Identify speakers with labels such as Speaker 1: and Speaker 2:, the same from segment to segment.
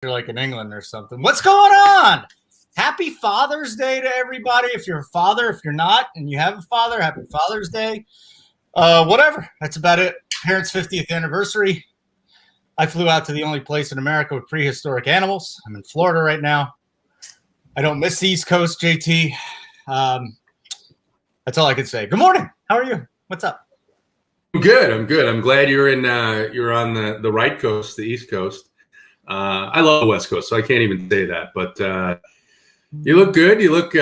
Speaker 1: You're like in England or something. What's going on? Happy Father's Day to everybody. If you're a father, if you're not, and you have a father, happy Father's Day. Whatever. That's about it. Parents' 50th anniversary. I flew out to the only place in America with prehistoric animals. I'm in Florida right now. I don't miss the East Coast, JT. That's all I can say. Good morning. How are you? What's up?
Speaker 2: I'm good. I'm glad you're on the right coast, the East Coast. I love the West Coast, so I can't even say that. But you look good. You look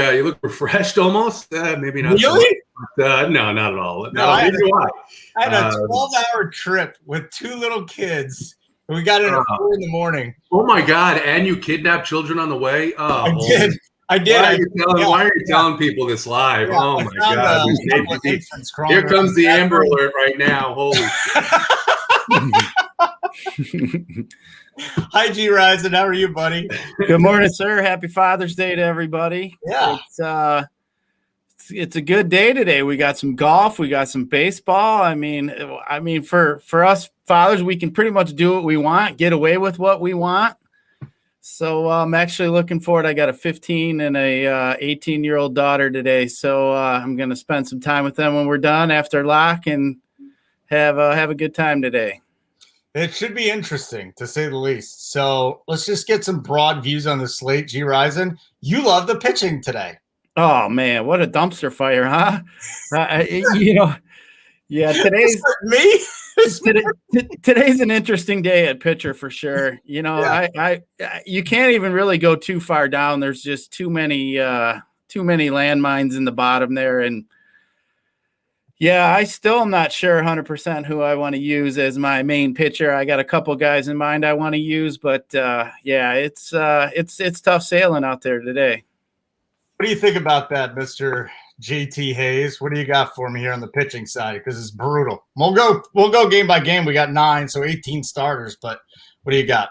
Speaker 2: refreshed almost. Maybe not.
Speaker 1: Really?
Speaker 2: So much, no, not at all.
Speaker 1: No, I had a 12-hour trip with two little kids. We got in at 4 in the morning.
Speaker 2: Oh my God! And you kidnapped children on the way? Oh,
Speaker 1: I did.
Speaker 2: Why are you telling people this live?
Speaker 1: Yeah,
Speaker 2: oh my God! Here comes the Amber Alert right now. Holy.
Speaker 1: Hi, G. Rising. How are you, buddy?
Speaker 3: Good morning, sir. Happy Father's Day to everybody.
Speaker 1: Yeah.
Speaker 3: It's a good day today. We got some golf. We got some baseball. I mean, for us fathers, we can pretty much do what we want, get away with what we want. So I'm actually looking forward. I got a 15 and a 18-year-old daughter today. So I'm going to spend some time with them when we're done after lock and have a good time today.
Speaker 1: It should be interesting, to say the least. So let's just get some broad views on the slate. G. Rising, you love the pitching today.
Speaker 3: Oh, man, what a dumpster fire, huh? Yeah, today's
Speaker 1: me.
Speaker 3: Today's an interesting day at pitcher for sure. You can't even really go too far down. There's just too many landmines in the bottom there. And yeah, I still am not sure 100% who I want to use as my main pitcher. I got a couple guys in mind I want to use, but it's tough sailing out there today.
Speaker 1: What do you think about that, Mr. JT Hayes? What do you got for me here on the pitching side? Because it's brutal. We'll go game by game. We got 9, so 18 starters. But what do you got?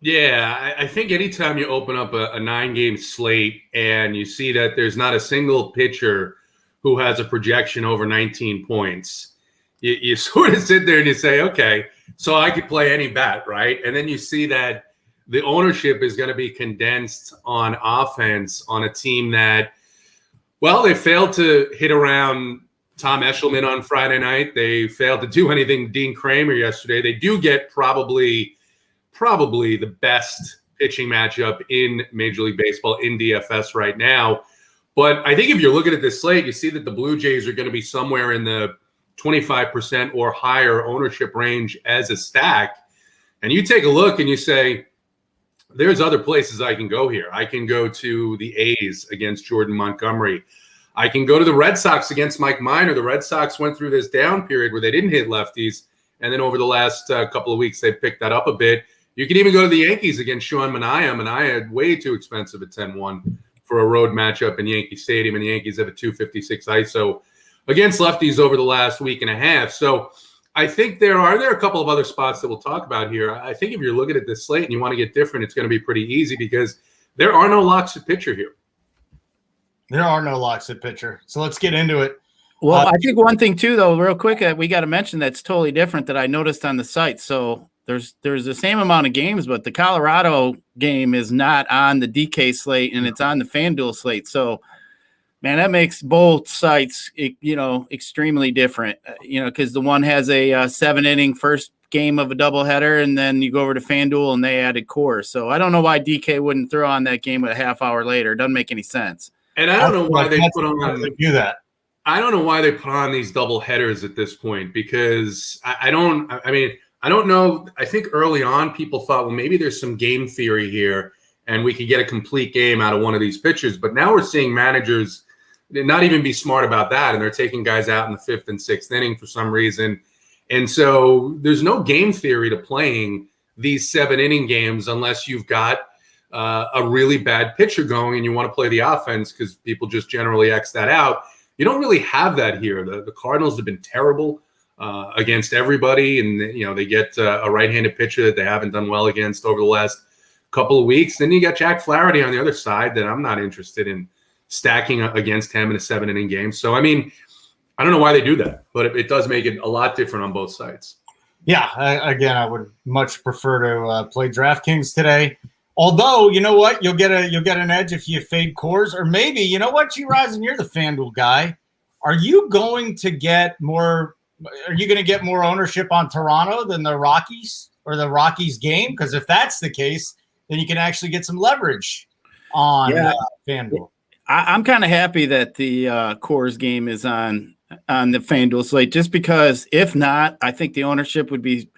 Speaker 2: Yeah, I think anytime you open up a 9-game slate and you see that there's not a single pitcher who has a projection over 19 points, you sort of sit there and you say, okay, so I could play any bat, right? And then you see that the ownership is going to be condensed on offense on a team that, well, they failed to hit around Tom Eshelman on Friday night. They failed to do anything Dean Kramer yesterday. They do get probably the best pitching matchup in Major League Baseball in DFS right now. But I think if you're looking at this slate, you see that the Blue Jays are going to be somewhere in the 25% or higher ownership range as a stack. And you take a look and you say, there's other places I can go here. I can go to the A's against Jordan Montgomery. I can go to the Red Sox against Mike Minor. The Red Sox went through this down period where they didn't hit lefties, and then over the last couple of weeks, they picked that up a bit. You can even go to the Yankees against Sean Manaea. Manaea way too expensive at 10-1 for a road matchup in Yankee Stadium, and the Yankees have a 256 ISO against lefties over the last week and a half. So I think there are a couple of other spots that we'll talk about here. I think if you're looking at this slate and you want to get different, it's going to be pretty easy because there are no locks at pitcher here.
Speaker 1: There are no locks at pitcher. So let's get into it.
Speaker 3: Well, I think one thing too, though, real quick, we got to mention that's totally different that I noticed on the site. So there's the same amount of games, but the Colorado game is not on the DK slate and it's on the FanDuel slate. So man, that makes both sites, extremely different, because the one has a 7-inning first game of a doubleheader, and then you go over to FanDuel and they added core. So I don't know why DK wouldn't throw on that game a half hour later. It doesn't make any sense.
Speaker 2: And I don't know why they put on
Speaker 1: do that.
Speaker 2: I don't know why they put on these double headers at this point, because I don't know. I think early on people thought, well, maybe there's some game theory here and we could get a complete game out of one of these pitchers. But now we're seeing managers not even be smart about that, and they're taking guys out in the 5th and 6th inning for some reason. And so there's no game theory to playing these 7-inning games unless you've got a really bad pitcher going and you want to play the offense, because people just generally X that out. You don't really have that here. The Cardinals have been terrible against everybody, and they get a right-handed pitcher that they haven't done well against over the last couple of weeks. Then you got Jack Flaherty on the other side that I'm not interested in stacking against him in a 7-inning game. So, I mean, I don't know why they do that, but it does make it a lot different on both sides.
Speaker 1: Yeah, I would much prefer to play DraftKings today. Although, you know what? You'll get an edge if you fade Coors. Or maybe, you know what, G-Rise, and you're the FanDuel guy. Are you going to get more ownership on Toronto than the Rockies or the Rockies game? Because if that's the case, then you can actually get some leverage on FanDuel.
Speaker 3: I'm kind of happy that the Coors game is on the FanDuel slate, just because if not, I think the ownership would be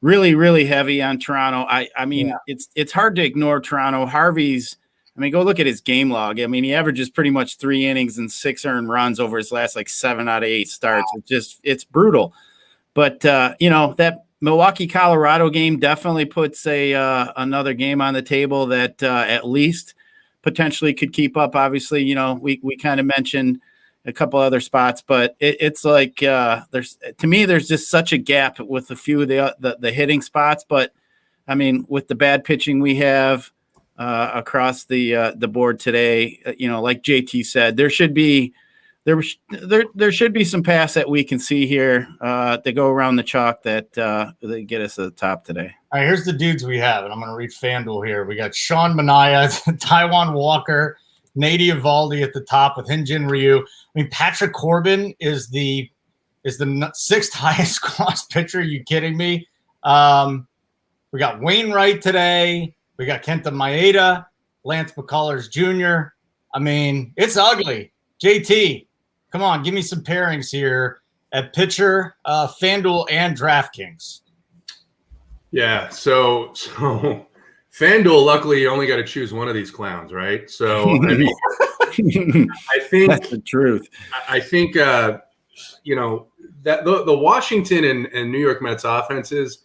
Speaker 3: really, really heavy on Toronto. I mean, it's hard to ignore Toronto. Harvey's, I mean, go look at his game log. I mean, he averages pretty much 3 innings and 6 earned runs over his last 7 out of 8 starts. Wow. It's brutal. But that Milwaukee Colorado game definitely puts another game on the table that at least potentially could keep up. Obviously, we kind of mentioned a couple other spots, but it's like there's just such a gap with a few of the hitting spots. But I mean, with the bad pitching we have across the board today, like JT said, there should be some paths that we can see here that go around the chalk that get us to the top today.
Speaker 1: All right, here's the dudes we have, and I'm going to read FanDuel here. We got Sean Manaea, Taijuan Walker, Nady Eovaldi at the top with Hyun-Jin Ryu. I mean, Patrick Corbin is the 6th highest cost pitcher. Are you kidding me? We got Wainwright today. We got Kenta Maeda, Lance McCullers Jr. I mean, it's ugly. JT, come on, give me some pairings here at pitcher, FanDuel, and DraftKings.
Speaker 2: Yeah, so FanDuel, luckily, you only got to choose one of these clowns, right? So, I mean, I think
Speaker 3: that's the truth.
Speaker 2: I think, that the Washington and New York Mets offenses,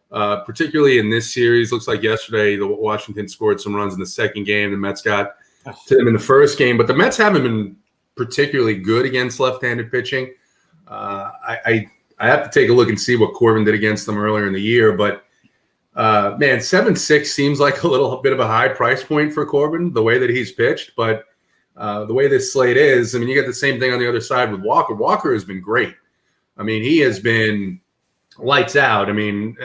Speaker 2: particularly in this series, looks like yesterday the Washington scored some runs in the second game. The Mets got to them in the first game, but the Mets haven't been particularly good against left-handed pitching. I have to take a look and see what Corbin did against them earlier in the year, but man, 7.6 seems like a little bit of a high price point for Corbin, the way that he's pitched. But the way this slate is, I mean, you get the same thing on the other side with Walker. Walker has been great. I mean, he has been lights out. I mean,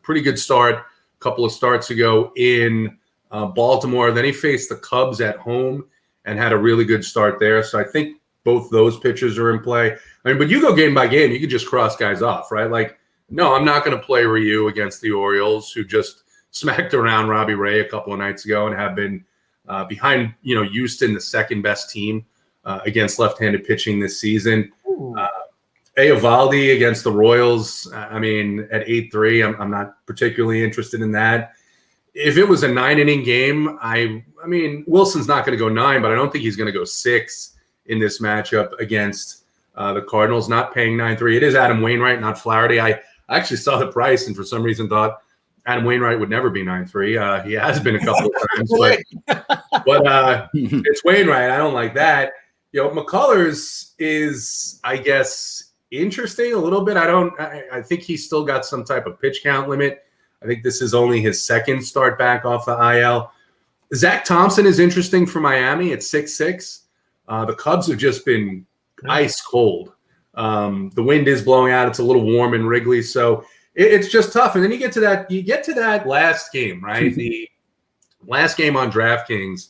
Speaker 2: pretty good start a couple of starts ago in Baltimore. Then he faced the Cubs at home and had a really good start there. So I think both those pitchers are in play. I mean, but you go game by game, you could just cross guys off, right? Like, no, I'm not going to play Ryu against the Orioles, who just smacked around Robbie Ray a couple of nights ago and have been behind, Houston, the second best team against left-handed pitching this season. Eovaldi against the Royals, I mean, at 8-3, I'm not particularly interested in that. If it was a 9-inning game, I mean, Wilson's not going to go 9, but I don't think he's going to go 6 in this matchup against the Cardinals. Not paying 9.3. It is Adam Wainwright, not Flaherty. I actually saw the price and for some reason thought Adam Wainwright would never be 9.3. He has been a couple of times, but it's Wainwright. I don't like that. McCullers is, I guess, interesting a little bit. I think he's still got some type of pitch count limit. I think this is only his second start back off the IL. Zach Thompson is interesting for Miami at 6.6. The Cubs have just been ice cold. The wind is blowing out. It's a little warm in Wrigley, so it's just tough. And then you get to that last game, right? The last game on DraftKings,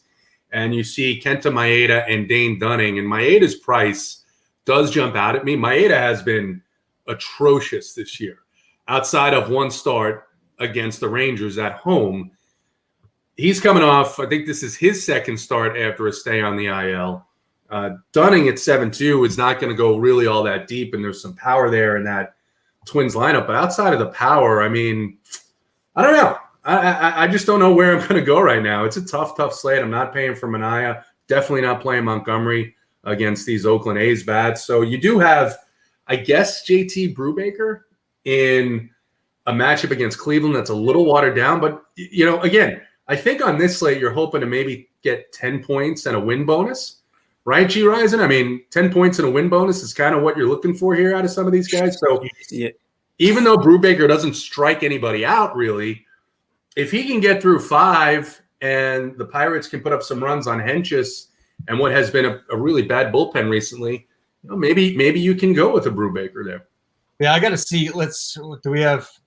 Speaker 2: and you see Kenta Maeda and Dane Dunning, and Maeda's price does jump out at me. Maeda has been atrocious this year. Outside of one start against the Rangers at home, he's coming off, I think this is his second start after a stay on the IL. Dunning at 7.2 is not going to go really all that deep, and there's some power there in that Twins lineup. But outside of the power, I mean, I don't know. I just don't know where I'm going to go right now. It's a tough slate. I'm not paying for Manaea. Definitely not playing Montgomery against these Oakland A's bats. So you do have, I guess, JT Brubaker in a matchup against Cleveland that's a little watered down. But, again, I think on this slate you're hoping to maybe get 10 points and a win bonus. Right, G. Risen? I mean, 10 points and a win bonus is kind of what you're looking for here out of some of these guys. So even though Brubaker doesn't strike anybody out, really, if he can get through 5 and the Pirates can put up some runs on Hentges and what has been a really bad bullpen recently, maybe you can go with a Brubaker there.
Speaker 1: Yeah, I got to see.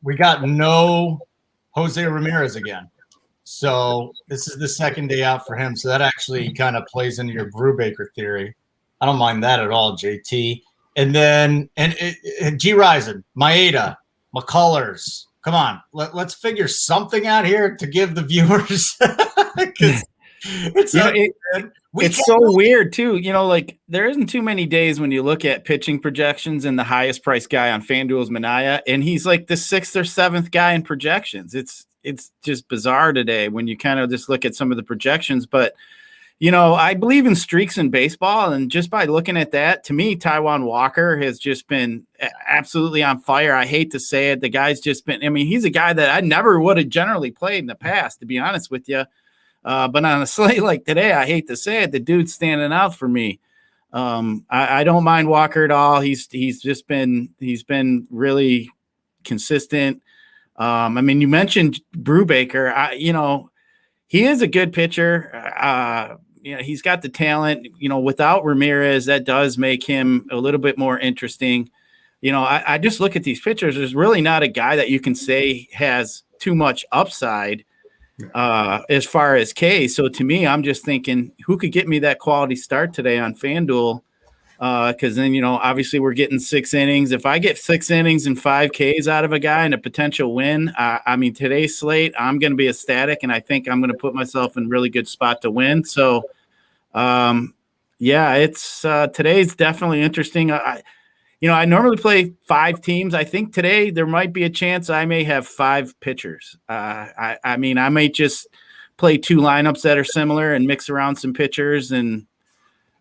Speaker 1: We got no Jose Ramirez again. So this is the second day out for him. So that actually kind of plays into your Brubaker theory. I don't mind that at all, JT. And then G Rison, Maeda, McCullers. Come on, let's figure something out here to give the viewers.
Speaker 3: It's so weird too. Like there isn't too many days when you look at pitching projections and the highest priced guy on FanDuel is Minaya, and he's like the 6th or 7th guy in projections. It's just bizarre today when you kind of just look at some of the projections. But I believe in streaks in baseball, and just by looking at that, to me, Taijuan Walker has just been absolutely on fire. I hate to say it. The guy's just been, he's a guy that I never would have generally played in the past, to be honest with you. But on a slate like today, I hate to say it, the dude's standing out for me. I don't mind Walker at all. He's been really consistent. You mentioned Brubaker. He is a good pitcher. He's got the talent. Without Ramirez, that does make him a little bit more interesting. I just look at these pitchers. There's really not a guy that you can say has too much upside as far as K. So to me, I'm just thinking, who could get me that quality start today on FanDuel? Because then, obviously we're getting 6 innings. If I get 6 innings and 5 Ks out of a guy and a potential win, today's slate, I'm going to be ecstatic, and I think I'm going to put myself in a really good spot to win. So, it's today's definitely interesting. I normally play 5 teams. I think today there might be a chance I may have 5 pitchers. I may just play 2 lineups that are similar and mix around some pitchers. And,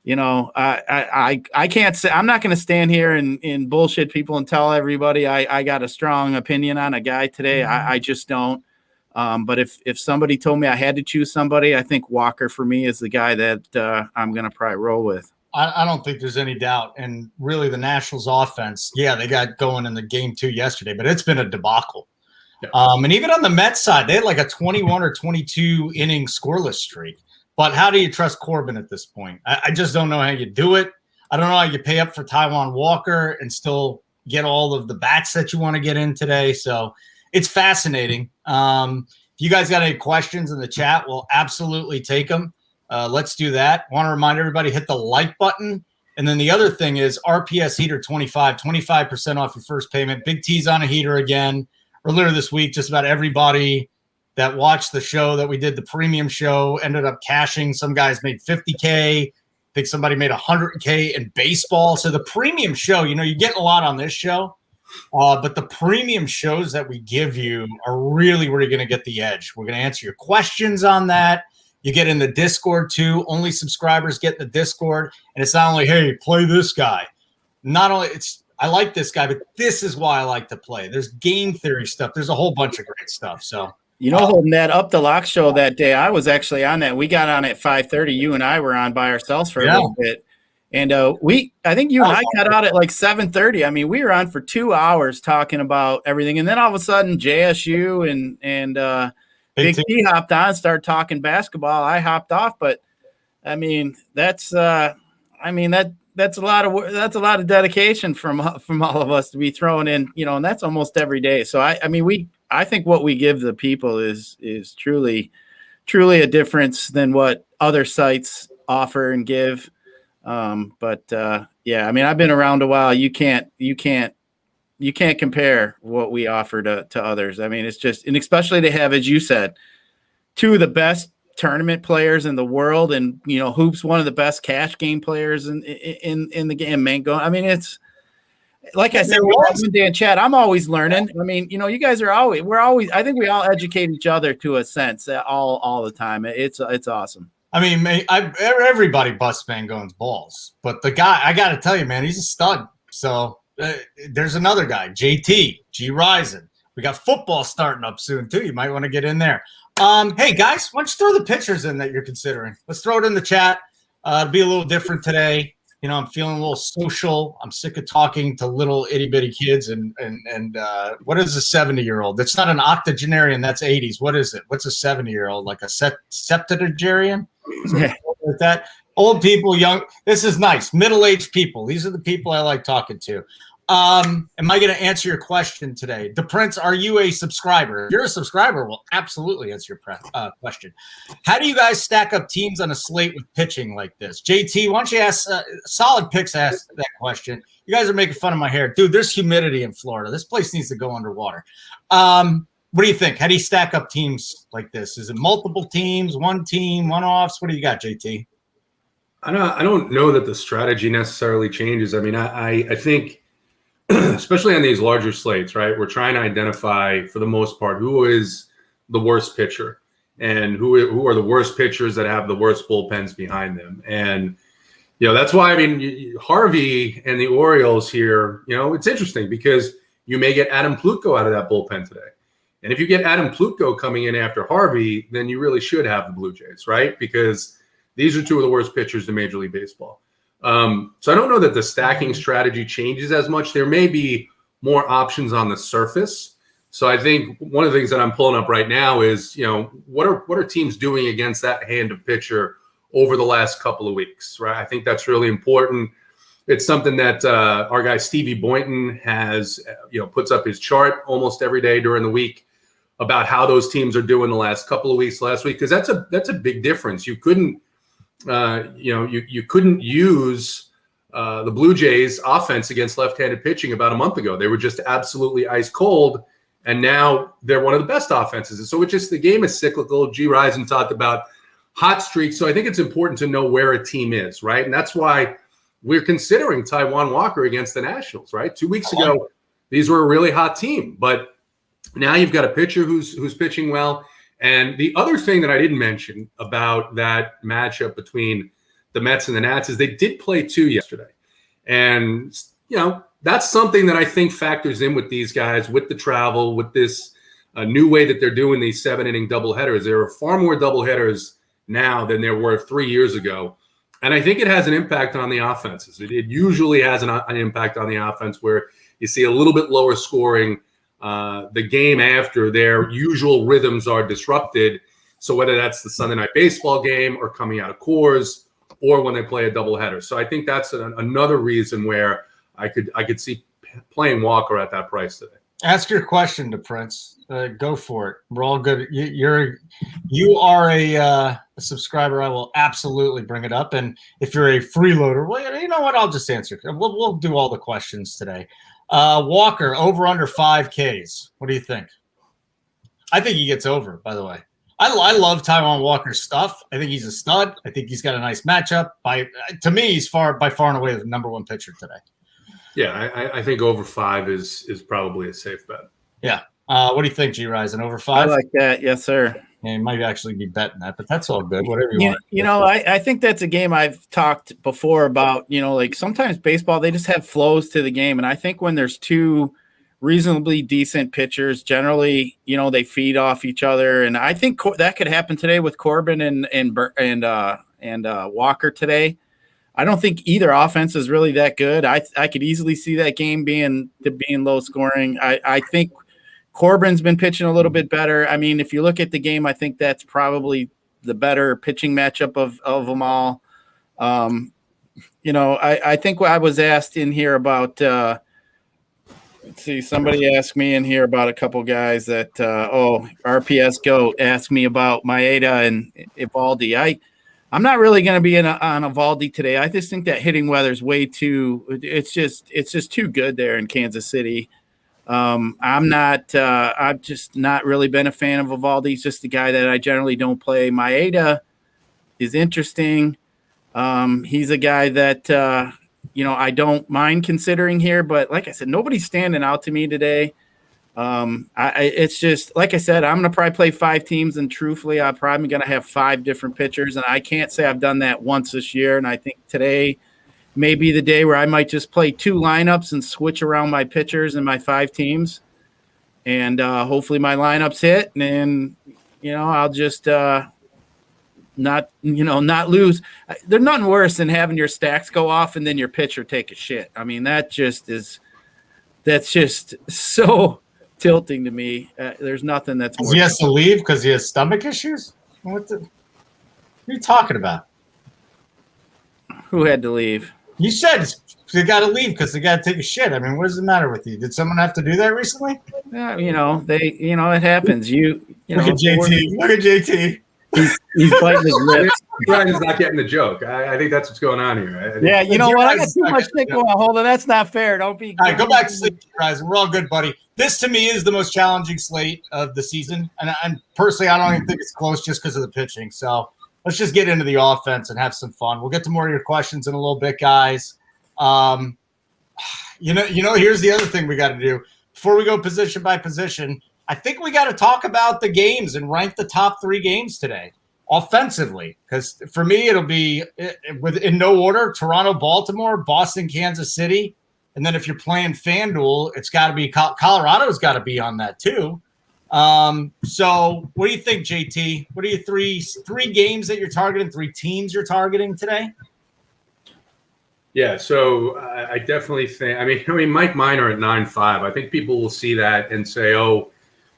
Speaker 3: I can't say, I'm not going to stand here and bullshit people and tell everybody I got a strong opinion on a guy today. I just don't. But if somebody told me I had to choose somebody, I think Walker for me is the guy that I'm going to probably roll with.
Speaker 1: I don't think there's any doubt. And really the Nationals offense, they got going in the game 2 yesterday, but it's been a debacle. Yeah. And even on the Mets side, they had like a 21 or 22 inning scoreless streak. But how do you trust Corbin at this point? I just don't know how you do it. I don't know how you pay up for Taijuan Walker and still get all of the bats that you want to get in today. So it's fascinating. If you guys got any questions in the chat, we'll absolutely take them. Let's do that. Want to remind everybody, hit the like button. And then the other thing is RPS Heater 25% off your first payment. Big T's on a heater again. Earlier this week, just about everybody that watched the show that we did, the premium show, ended up cashing. Some guys made $50K. I think somebody made $100K in baseball. So the premium show, you're getting a lot on this show. But the premium shows that we give you are really where you're going to get the edge. We're going to answer your questions on that. You get in the Discord too. Only subscribers get in the Discord. And it's not only, hey, play this guy. Not only I like this guy, but this is why I like to play. There's game theory stuff. There's a whole bunch of great stuff. So,
Speaker 3: holding that Up the Lock show that day, I was actually on that. We got on at 5:30. You and I were on by ourselves for a little bit. And I think you and I got out at like 7:30. We were on for 2 hours talking about everything. And then all of a sudden JSU and Big T hopped on, started talking basketball. I hopped off, but that's a lot of dedication from all of us to be throwing in, and that's almost every day. So I think what we give the people is truly a difference than what other sites offer and give. I've been around a while. You can't compare what we offer to others. It's just, and especially to have, as you said, 2 of the best tournament players in the world, and Hoop's one of the best cash game players in the game. Mango. It's like I said one day in chat. I'm always learning. You guys are always. I think we all educate each other to a sense all the time. It's awesome.
Speaker 1: Everybody busts Mangone's balls, but the guy, I got to tell you, man, he's a stud. So there's another guy, JT, G Rison. We got football starting up soon too. You might want to get in there. Hey guys, why don't you throw the pitchers in that you're considering? Let's throw it in the chat. It'll be a little different today. I'm feeling a little social. I'm sick of talking to little itty bitty kids and what is a 70-year-old? That's not an octogenarian. That's 80s. What is it? What's a 70-year-old? Like a septuagenarian?
Speaker 3: Yeah.
Speaker 1: Like that. Old people, young. This is nice. Middle-aged people. These are the people I like talking to. Am I going to answer your question today? DePrince, are you a subscriber? If you're a subscriber, we'll absolutely answer your question. How do you guys stack up teams on a slate with pitching like this? JT, why don't you ask Solid Picks ask that question. You guys are making fun of my hair. Dude, there's humidity in Florida. This place needs to go underwater. What do you think? How do you stack up teams like this? Is it multiple teams, one team, one-offs? What do you got, JT?
Speaker 2: I don't know that the strategy necessarily changes. I mean, I think – especially on these larger slates, right? We're trying to identify, for the most part, who is the worst pitcher and who are the worst pitchers that have the worst bullpens behind them. And, that's why, I mean, Harvey and the Orioles here, it's interesting because you may get Adam Plutko out of that bullpen today. And if you get Adam Plutko coming in after Harvey, then you really should have the Blue Jays, right? Because these are two of the worst pitchers in Major League Baseball. So I don't know that the stacking strategy changes as much. There may be more options on the surface. So I think one of the things that I'm pulling up right now is, what are teams doing against that hand of pitcher over the last couple of weeks, right? I think that's really important. It's something that our guy Stevie Boynton has, puts up his chart almost every day during the week about how those teams are doing the last couple of weeks last week, because that's a big difference. You couldn't you couldn't use the Blue Jays offense against left-handed pitching about a month ago. They were just absolutely ice cold, and now they're one of the best offenses. And so the game is cyclical. G. Risen talked about hot streaks. So I think it's important to know where a team is, right? And that's why we're considering Taijuan Walker against the Nationals, right? 2 weeks ago, these were a really hot team, but now you've got a pitcher who's pitching well. And the other thing that I didn't mention about that matchup between the Mets and the Nats is they did play 2 yesterday. And, that's something that I think factors in with these guys, with the travel, with this new way that they're doing these 7-inning doubleheaders. There are far more doubleheaders now than there were 3 years ago. And I think it has an impact on the offenses. It usually has an impact on the offense where you see a little bit lower scoring the game after their usual rhythms are disrupted. So whether that's the Sunday Night Baseball game or coming out of Coors or when they play a doubleheader. So I think that's another reason where I could see playing Walker at that price today.
Speaker 1: Ask your question to Prince. Go for it. We're all good. You are a subscriber. I will absolutely bring it up. And if you're a freeloader, well, you know what? I'll just answer. We'll do all the questions today. Walker, over under 5Ks. What do you think? I think he gets over, by the way. I love Taijuan Walker's stuff. I think he's a stud. I think he's got a nice matchup. To me, he's by far and away the number one pitcher today.
Speaker 2: Yeah, I think over 5 is probably a safe bet.
Speaker 1: Yeah. What do you think, G. Risen? Over 5?
Speaker 3: I like that. Yes, sir.
Speaker 1: Yeah, you might actually be betting that, but that's all good. Whatever you want.
Speaker 3: I think that's a game I've talked before about, like sometimes baseball, they just have flows to the game. And I think when there's two reasonably decent pitchers, generally, they feed off each other. And I think that could happen today with Corbin and Walker today. I don't think either offense is really that good. I could easily see that game being low scoring. I think Corbin's been pitching a little bit better. I mean, if you look at the game, I think that's probably the better pitching matchup of them all. I think I was asked in here about let's see, somebody asked me in here about a couple guys that RPS Goat asked me about Maeda and Evaldi. I'm not really going to be on Evaldi today. I just think that hitting weather's way too. It's just too good there in Kansas City. I've just not really been a fan of Evaldi. He's just the guy that I generally don't play. Maeda is interesting. He's a guy that I don't mind considering here, but like I said, nobody's standing out to me today. It's just, like I said, I'm going to probably play 5 teams, and truthfully, I'm probably going to have 5 different pitchers, and I can't say I've done that once this year, and I think today may be the day where I might just play 2 lineups and switch around my pitchers and my 5 teams, and hopefully my lineups hit, and I'll just not lose. There's nothing worse than having your stacks go off and then your pitcher take a shit. I mean, that's just so tilting to me. There's nothing that's
Speaker 1: he has to leave because he has stomach issues. What are you talking about?
Speaker 3: Who had to leave?
Speaker 1: You said they got to leave because they got to take a shit. I mean, what does the matter with you? Did someone have to do that recently?
Speaker 3: Yeah, it happens. Look
Speaker 1: at JT. Look at JT.
Speaker 3: He's biting his lips.
Speaker 2: Ryan's not getting the joke. I think that's what's going on here.
Speaker 3: Yeah, you know what? I got too much shit going on. Hold on, that's not fair. Don't be.
Speaker 1: All right, go back to sleep, guys. We're all good, buddy. This to me is the most challenging slate of the season, and personally, I don't even think it's close just because of the pitching. So let's just get into the offense and have some fun. We'll get to more of your questions in a little bit, guys. Here's the other thing we got to do before we go position by position. I think we got to talk about the games and rank the top 3 games today offensively, because for me, it'll be in no order: Toronto, Baltimore, Boston, Kansas City. And then if you're playing FanDuel, it's got to be Colorado's got to be on that too. So what do you think, JT? What are your three games that you're targeting, 3 teams you're targeting today?
Speaker 2: Yeah, so I definitely think. I mean, Mike Minor at 9.5. I think people will see that and say, "Oh,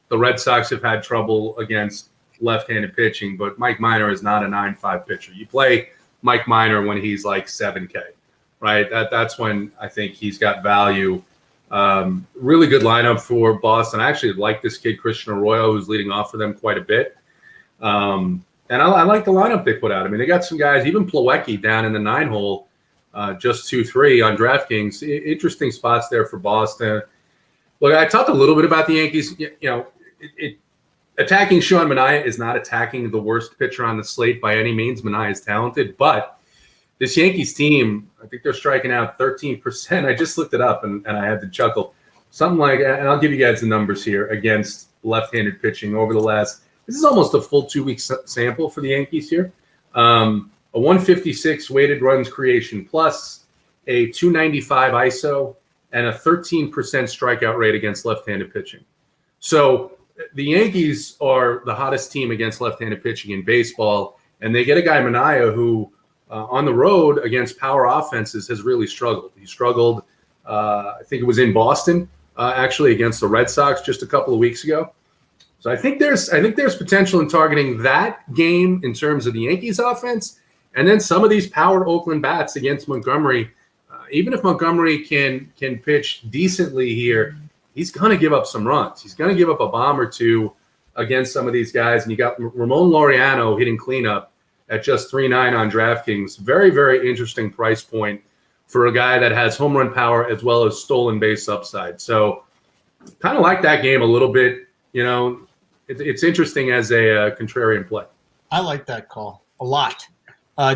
Speaker 2: the Red Sox have had trouble against left-handed pitching," but Mike Minor is not a 9.5 pitcher. You play Mike Minor when he's like 7K, right? That's when I think he's got value. Really good lineup for Boston. I actually like this kid Christian Arroyo, who's leading off for them quite a bit. And I like the lineup they put out. I mean, they got some guys, even Plawecki down in the 9-hole. Just 2-3 on DraftKings. Interesting spots there for Boston. Look, I talked a little bit about the Yankees. Attacking Sean Manaea is not attacking the worst pitcher on the slate by any means. Manaea is talented, but this Yankees team, I think they're striking out 13%. I just looked it up and I had to chuckle. Something like, and I'll give you guys the numbers here, against left-handed pitching over the last, this is almost a full 2-week sample for the Yankees here. A 156 weighted runs creation plus, a 295 ISO, and a 13% strikeout rate against left-handed pitching. So the Yankees are the hottest team against left-handed pitching in baseball, and they get a guy, Manaea, who on the road against power offenses has really struggled. He struggled, I think it was in Boston, actually against the Red Sox just a couple of weeks ago. So I think there's potential in targeting that game in terms of the Yankees offense. And then some of these powered Oakland bats against Montgomery, even if Montgomery can pitch decently here, he's going to give up some runs. He's going to give up a bomb or two against some of these guys. And you got Ramon Laureano hitting cleanup at just 3.9 on DraftKings. Very, very interesting price point for a guy that has home run power as well as stolen base upside. So kind of like that game a little bit. It's interesting as a contrarian play.
Speaker 1: I like that call a lot.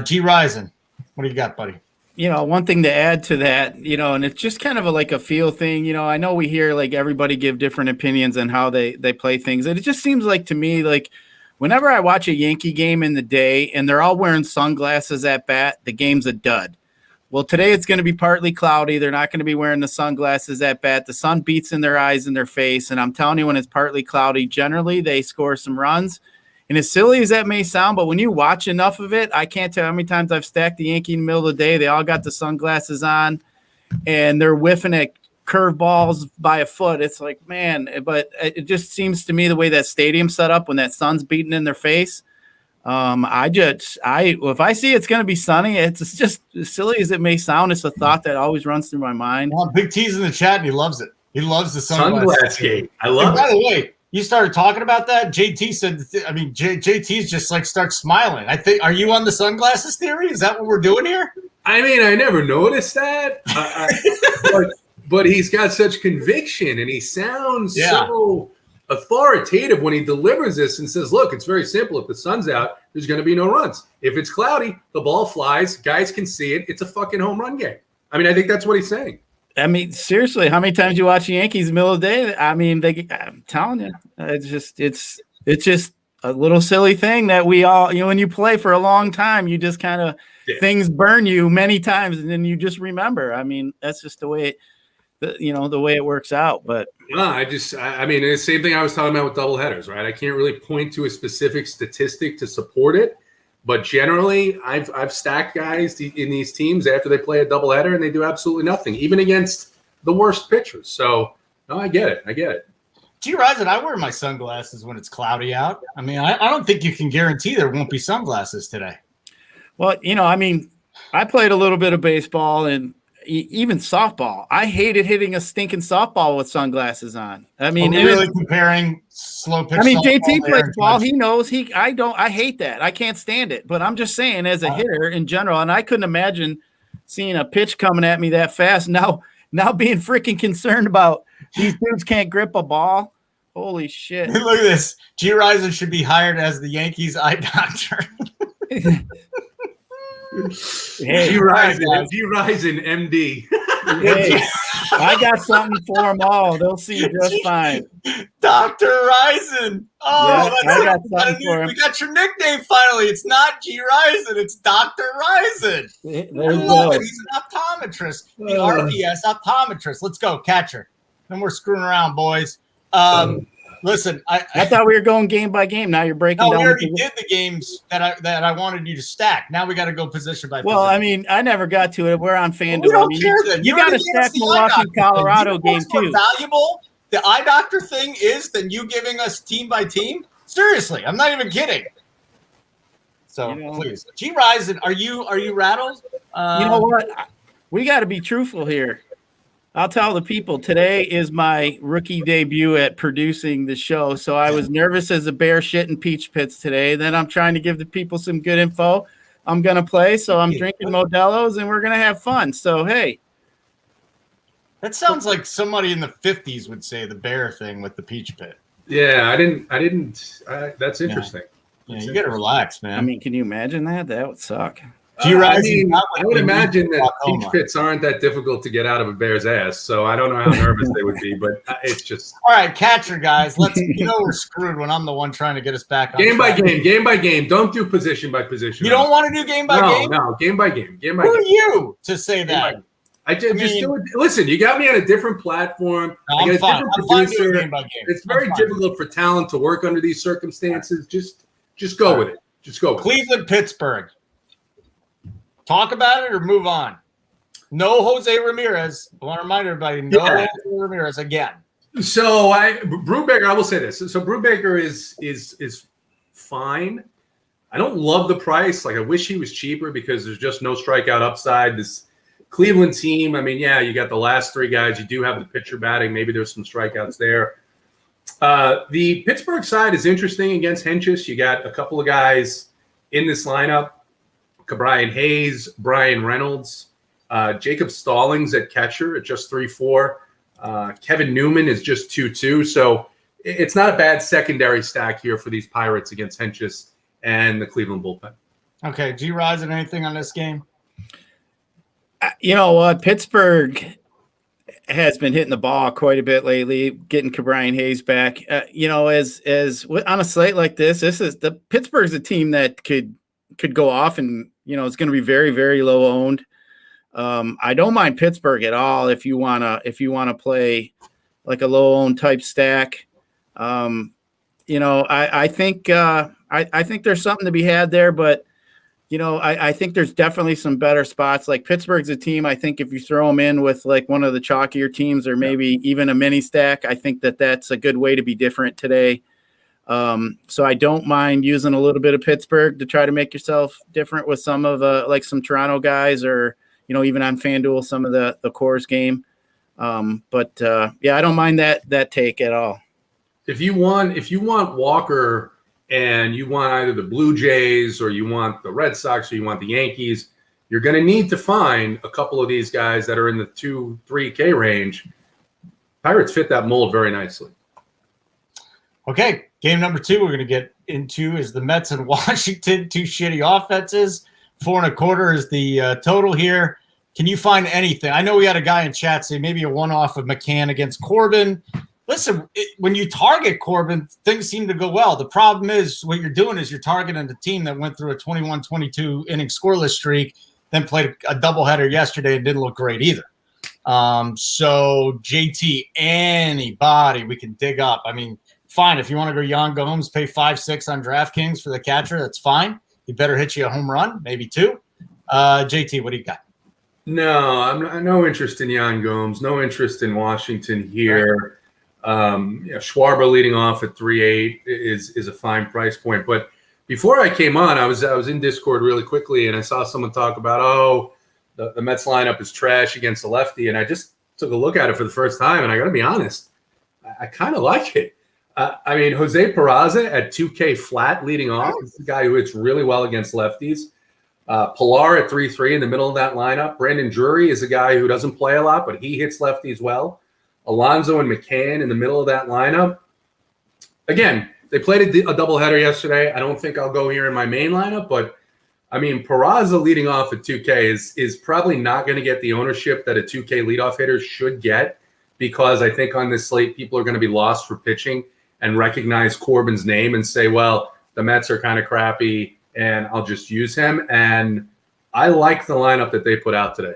Speaker 1: G. Risen, what do you got, buddy?
Speaker 3: One thing to add to that, and it's just kind of like a feel thing. I know we hear like everybody give different opinions on how they play things. And it just seems like to me, like whenever I watch a Yankee game in the day and they're all wearing sunglasses at bat, the game's a dud. Well, today it's going to be partly cloudy. They're not going to be wearing the sunglasses at bat. The sun beats in their eyes and their face. And I'm telling you, when it's partly cloudy, generally they score some runs. And as silly as that may sound, but when you watch enough of it, I can't tell how many times I've stacked the Yankee in the middle of the day. They all got the sunglasses on, and they're whiffing at curveballs by a foot. It's like, man, but it just seems to me the way that stadium's set up when that sun's beating in their face. If I see it's going to be sunny, it's just as silly as it may sound. It's a thought that always runs through my mind.
Speaker 1: Well, Big T's in the chat, and he loves it. He loves the
Speaker 2: sunglass game. I love it.
Speaker 1: By the way, you started talking about that. JT said, JT's just like starts smiling. I think, are you on the sunglasses theory? Is that what we're doing here?
Speaker 2: I mean, I never noticed that. But he's got such conviction and he sounds so authoritative when he delivers this and says, look, it's very simple. If the sun's out, there's going to be no runs. If it's cloudy, the ball flies. Guys can see it. It's a fucking home run game. I mean, I think that's what he's saying.
Speaker 3: I mean, seriously, how many times you watch the Yankees in the middle of the day? I mean, I'm telling you, it's just a little silly thing that we all, when you play for a long time, you just kind of things burn you many times, and then you just remember. I mean, that's just the way the way it works out. But
Speaker 2: I mean, it's the same thing I was talking about with doubleheaders, right? I can't really point to a specific statistic to support it. But generally, I've stacked guys in these teams after they play a doubleheader and they do absolutely nothing, even against the worst pitchers. So, no, I get it.
Speaker 1: G. Risen, I wear my sunglasses when it's cloudy out. I mean, I don't think you can guarantee there won't be sunglasses today.
Speaker 3: Well, I mean, I played a little bit of baseball and even softball. I hated hitting a stinking softball with sunglasses on. I mean,
Speaker 1: really comparing slow pitch.
Speaker 3: I mean, JT plays ball.
Speaker 1: Judge.
Speaker 3: He knows. I hate that. I can't stand it. But I'm just saying, as a hitter in general, and I couldn't imagine seeing a pitch coming at me that fast. Now being freaking concerned about these dudes can't grip a ball. Holy shit!
Speaker 1: Look at this. G. Risen should be hired as the Yankees eye doctor.
Speaker 2: Hey, G. Risen, MD.
Speaker 3: Hey, I got something for them all. They'll see just fine.
Speaker 1: Dr. Risen. Oh,
Speaker 3: yeah, I got something for him.
Speaker 1: We got your nickname finally. It's not G. Risen. It's Dr. Risen.
Speaker 3: There you go.
Speaker 1: He's an optometrist. The RPS optometrist. Let's go, catcher. And we're screwing around, boys. Listen,
Speaker 3: I thought we were going game by game. Now you're breaking down.
Speaker 1: We already did the games that I wanted you to stack. Now we got to go position by position.
Speaker 3: Well, I mean, I never got to it. We're on FanDuel.
Speaker 1: We don't care then.
Speaker 3: You got to stack Milwaukee, Colorado game too.
Speaker 1: Valuable the eye doctor thing is than you giving us team by team. Seriously, I'm not even kidding. So please, G. Risen, are you rattled?
Speaker 3: You know what? We got to be truthful here. I'll tell the people today is my rookie debut at producing the show. So I was nervous as a bear shitting peach pits today. Then I'm trying to give the people some good info. I'm going to play. So I'm drinking Modelo's and we're going to have fun. So, hey.
Speaker 1: That sounds like somebody in the 50s would say the bear thing with the peach pit.
Speaker 2: Yeah, I didn't. That's interesting.
Speaker 1: Yeah, you got to relax, man.
Speaker 3: I mean, can you imagine that? That would suck.
Speaker 2: I would imagine that peach pits aren't that difficult to get out of a bear's ass, so I don't know how nervous they would be, but it's just
Speaker 1: all right. Catcher guys, we're screwed when I'm the one trying to get us back on
Speaker 2: game by game. Don't do position by position.
Speaker 1: You don't want to do game by game?
Speaker 2: No, game by game. Who
Speaker 1: are you to say that?
Speaker 2: Just do it. Listen, you got me on a different platform.
Speaker 1: No, I'm fine. I'm fine doing game by game.
Speaker 2: It's very difficult for talent to work under these circumstances. Just go with it. Just go with it.
Speaker 1: Cleveland, Pittsburgh. Talk about it or move on. No Jose Ramirez. I want to remind everybody, Jose Ramirez again.
Speaker 2: So Brubaker, I will say this. So Brubaker is fine. I don't love the price. Like I wish he was cheaper because there's just no strikeout upside. This Cleveland team, I mean, yeah, you got the last three guys. You do have the pitcher batting. Maybe there's some strikeouts there. The Pittsburgh side is interesting against Hentges. You got a couple of guys in this lineup. Brian Hayes, Brian Reynolds, Jacob Stallings at catcher at just 3.4. Kevin Newman is just 2.2. So it's not a bad secondary stack here for these Pirates against Hentges and the Cleveland bullpen.
Speaker 1: Okay, G. Risen, anything on this game?
Speaker 3: You know what? Pittsburgh has been hitting the ball quite a bit lately, getting Brian Hayes back. As on a slate like this is the Pittsburgh's a team that could go off and, it's going to be very, very low owned. I don't mind Pittsburgh at all if you want to play like a low owned type stack. I think there's something to be had there, but I think there's definitely some better spots. Like Pittsburgh's a team. I think if you throw them in with like one of the chalkier teams or maybe even a mini stack, I think that's a good way to be different today. So I don't mind using a little bit of Pittsburgh to try to make yourself different with some of like some Toronto guys or, even on FanDuel, some of the Coors game. But I don't mind that take at all.
Speaker 2: If you want Walker and you want either the Blue Jays or you want the Red Sox or you want the Yankees, you're going to need to find a couple of these guys that are in the 2-3K range. Pirates fit that mold very nicely.
Speaker 1: Okay, game number 2 we're going to get into is the Mets and Washington, two shitty offenses. 4.25 is the total here. Can you find anything? I know we had a guy in chat say maybe a one-off of McCann against Corbin. Listen, when you target Corbin, things seem to go well. The problem is what you're doing is you're targeting the team that went through a 21-22 inning scoreless streak, then played a doubleheader yesterday and didn't look great either. So JT, anybody we can dig up. I mean, fine. If you want to go Yan Gomes, pay 5-6 on DraftKings for the catcher, that's fine. He better hit you a home run, maybe 2. JT, what do you got?
Speaker 2: No, I'm no interest in Yan Gomes. No interest in Washington here. Schwarber leading off at 3.8 is a fine price point. But before I came on, I was in Discord really quickly, and I saw someone talk about, the Mets lineup is trash against the lefty, and I just took a look at it for the first time, and I got to be honest, I kind of like it. I mean, Jose Peraza at 2K flat leading off is the guy who hits really well against lefties. Pilar at 3-3 in the middle of that lineup. Brandon Drury is a guy who doesn't play a lot, but he hits lefties well. Alonso and McCann in the middle of that lineup. Again, they played a doubleheader yesterday. I don't think I'll go here in my main lineup, but I mean, Peraza leading off at 2K is probably not going to get the ownership that a 2K leadoff hitter should get, because I think on this slate, people are going to be lost for pitching and recognize Corbin's name and say, well, the Mets are kind of crappy and I'll just use him. And I like the lineup that they put out today.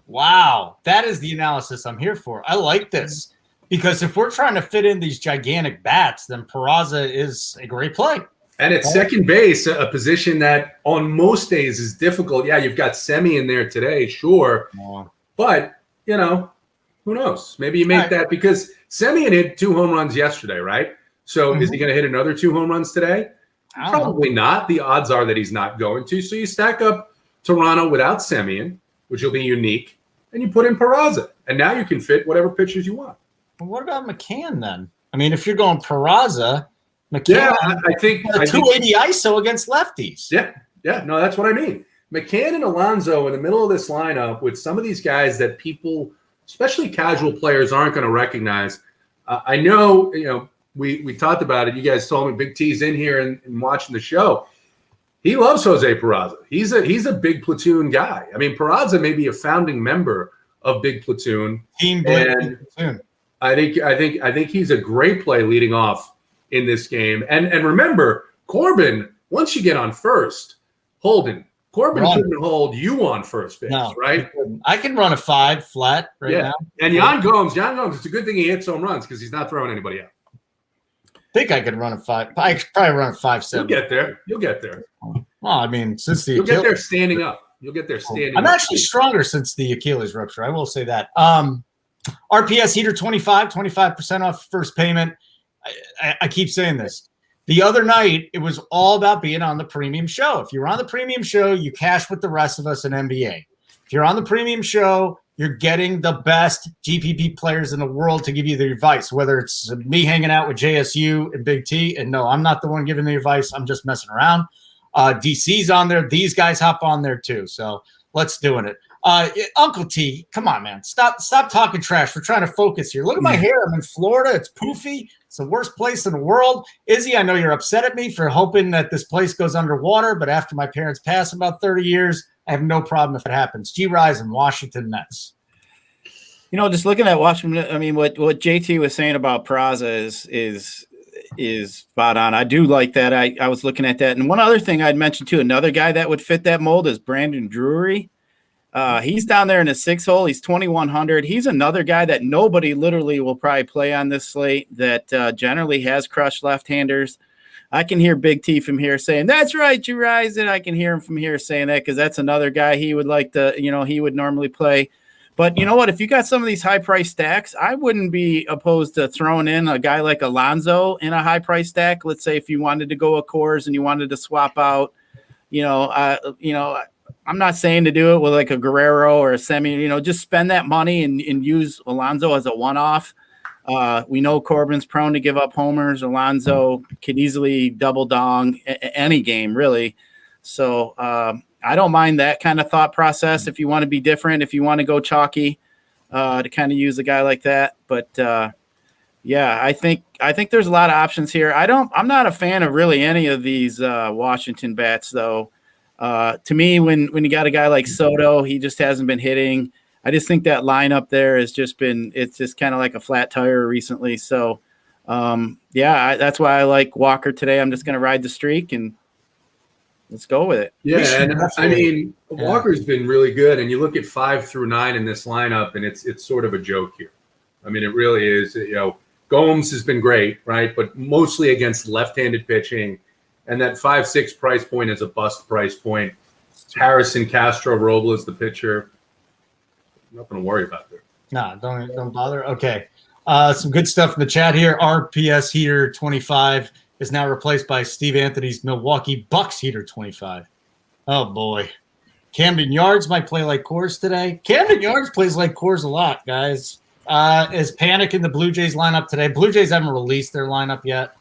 Speaker 1: Wow. That is the analysis I'm here for. I like this because if we're trying to fit in these gigantic bats, then Peraza is a great play.
Speaker 2: And at second base, a position that on most days is difficult. Yeah, you've got Semi in there today, sure. But, who knows? Maybe you make that because Semien hit 2 home runs yesterday, right? So is he going to hit another 2 home runs today? Probably not. The odds are that he's not going to. So you stack up Toronto without Semien, which will be unique, and you put in Peraza. And now you can fit whatever pitchers you want.
Speaker 1: Well, what about McCann then? I mean, if you're going Peraza, McCann,
Speaker 2: yeah, I think
Speaker 1: 280 ISO against lefties.
Speaker 2: Yeah. No, that's what I mean. McCann and Alonso in the middle of this lineup with some of these guys that people, especially casual players, aren't going to recognize. I know, we talked about it. You guys told me Big T's in here and watching the show. He loves Jose Peraza. He's a big platoon guy. I mean, Peraza may be a founding member of Big Platoon.
Speaker 1: Team Big Platoon.
Speaker 2: I think he's a great play leading off in this game. And remember, Corbin, once you get on first, Corbin couldn't hold you on first base, right?
Speaker 1: I can run a 5 flat now.
Speaker 2: And Yan Gomes, it's a good thing he hits home runs because he's not throwing anybody out.
Speaker 1: I think I could run a 5. I could probably run a 5.7.
Speaker 2: You'll get there.
Speaker 1: Well, I mean, since
Speaker 2: you'll get there standing up.
Speaker 1: I'm actually stronger since the Achilles rupture. I will say that. RPS Heater 25% off first payment. I keep saying this. The other night, it was all about being on the premium show. If you're on the premium show, you cash with the rest of us in NBA. If you're on the premium show, you're getting the best GPP players in the world to give you the advice, whether it's me hanging out with JSU and Big T. And no, I'm not the one giving the advice. I'm just messing around. DC's on there. These guys hop on there too. So let's doing it. Uncle T, come on, man. Stop talking trash. We're trying to focus here. Look at my hair. I'm in Florida. It's poofy. It's the worst place in the world. Izzy, I know you're upset at me for hoping that this place goes underwater, but after my parents pass in about 30 years, I have no problem if it happens. G-Rise and Washington Nets.
Speaker 3: Just looking at Washington, I mean, what JT was saying about Peraza is spot on. I do like that. I was looking at that. And one other thing I'd mention too, another guy that would fit that mold is Brandon Drury. He's down there in the 6th hole. He's 2,100. He's another guy that nobody literally will probably play on this slate that generally has crushed left-handers. I can hear Big T from here saying, that's right, you rise it. I can hear him from here saying that because that's another guy he would like to, he would normally play. But you know what? If you got some of these high-price stacks, I wouldn't be opposed to throwing in a guy like Alonso in a high-price stack. Let's say if you wanted to go a Coors and you wanted to swap out, I'm not saying to do it with like a Guerrero or a Semi, just spend that money and use Alonso as a one-off. We know Corbin's prone to give up homers. Alonso could easily double dong any game, really. So I don't mind that kind of thought process if you want to be different, if you want to go chalky to kind of use a guy like that. But I think there's a lot of options here. I'm not a fan of really any of these Washington bats, though. To me, when you got a guy like Soto, he just hasn't been hitting. I just think that lineup there has just been, it's just kind of like a flat tire recently. So, that's why I like Walker today. I'm just going to ride the streak and let's go with it.
Speaker 2: Yeah, and I mean, Walker's been really good. And you look at 5 through 9 in this lineup, and it's sort of a joke here. I mean, it really is. Gomes has been great, right? But mostly against left-handed pitching. And that 5-6 price point is a bust price point. Harrison, Castro, Robles, the pitcher. Nothing to worry about there.
Speaker 1: No, don't bother. Okay. Some good stuff in the chat here. RPS Heater 25. is now replaced by Steve Anthony's Milwaukee Bucks heater 25. Oh, boy. Camden Yards might play like Coors today. Camden Yards plays like Coors a lot, guys. Is Panic in the Blue Jays lineup today? Blue Jays haven't released their lineup yet.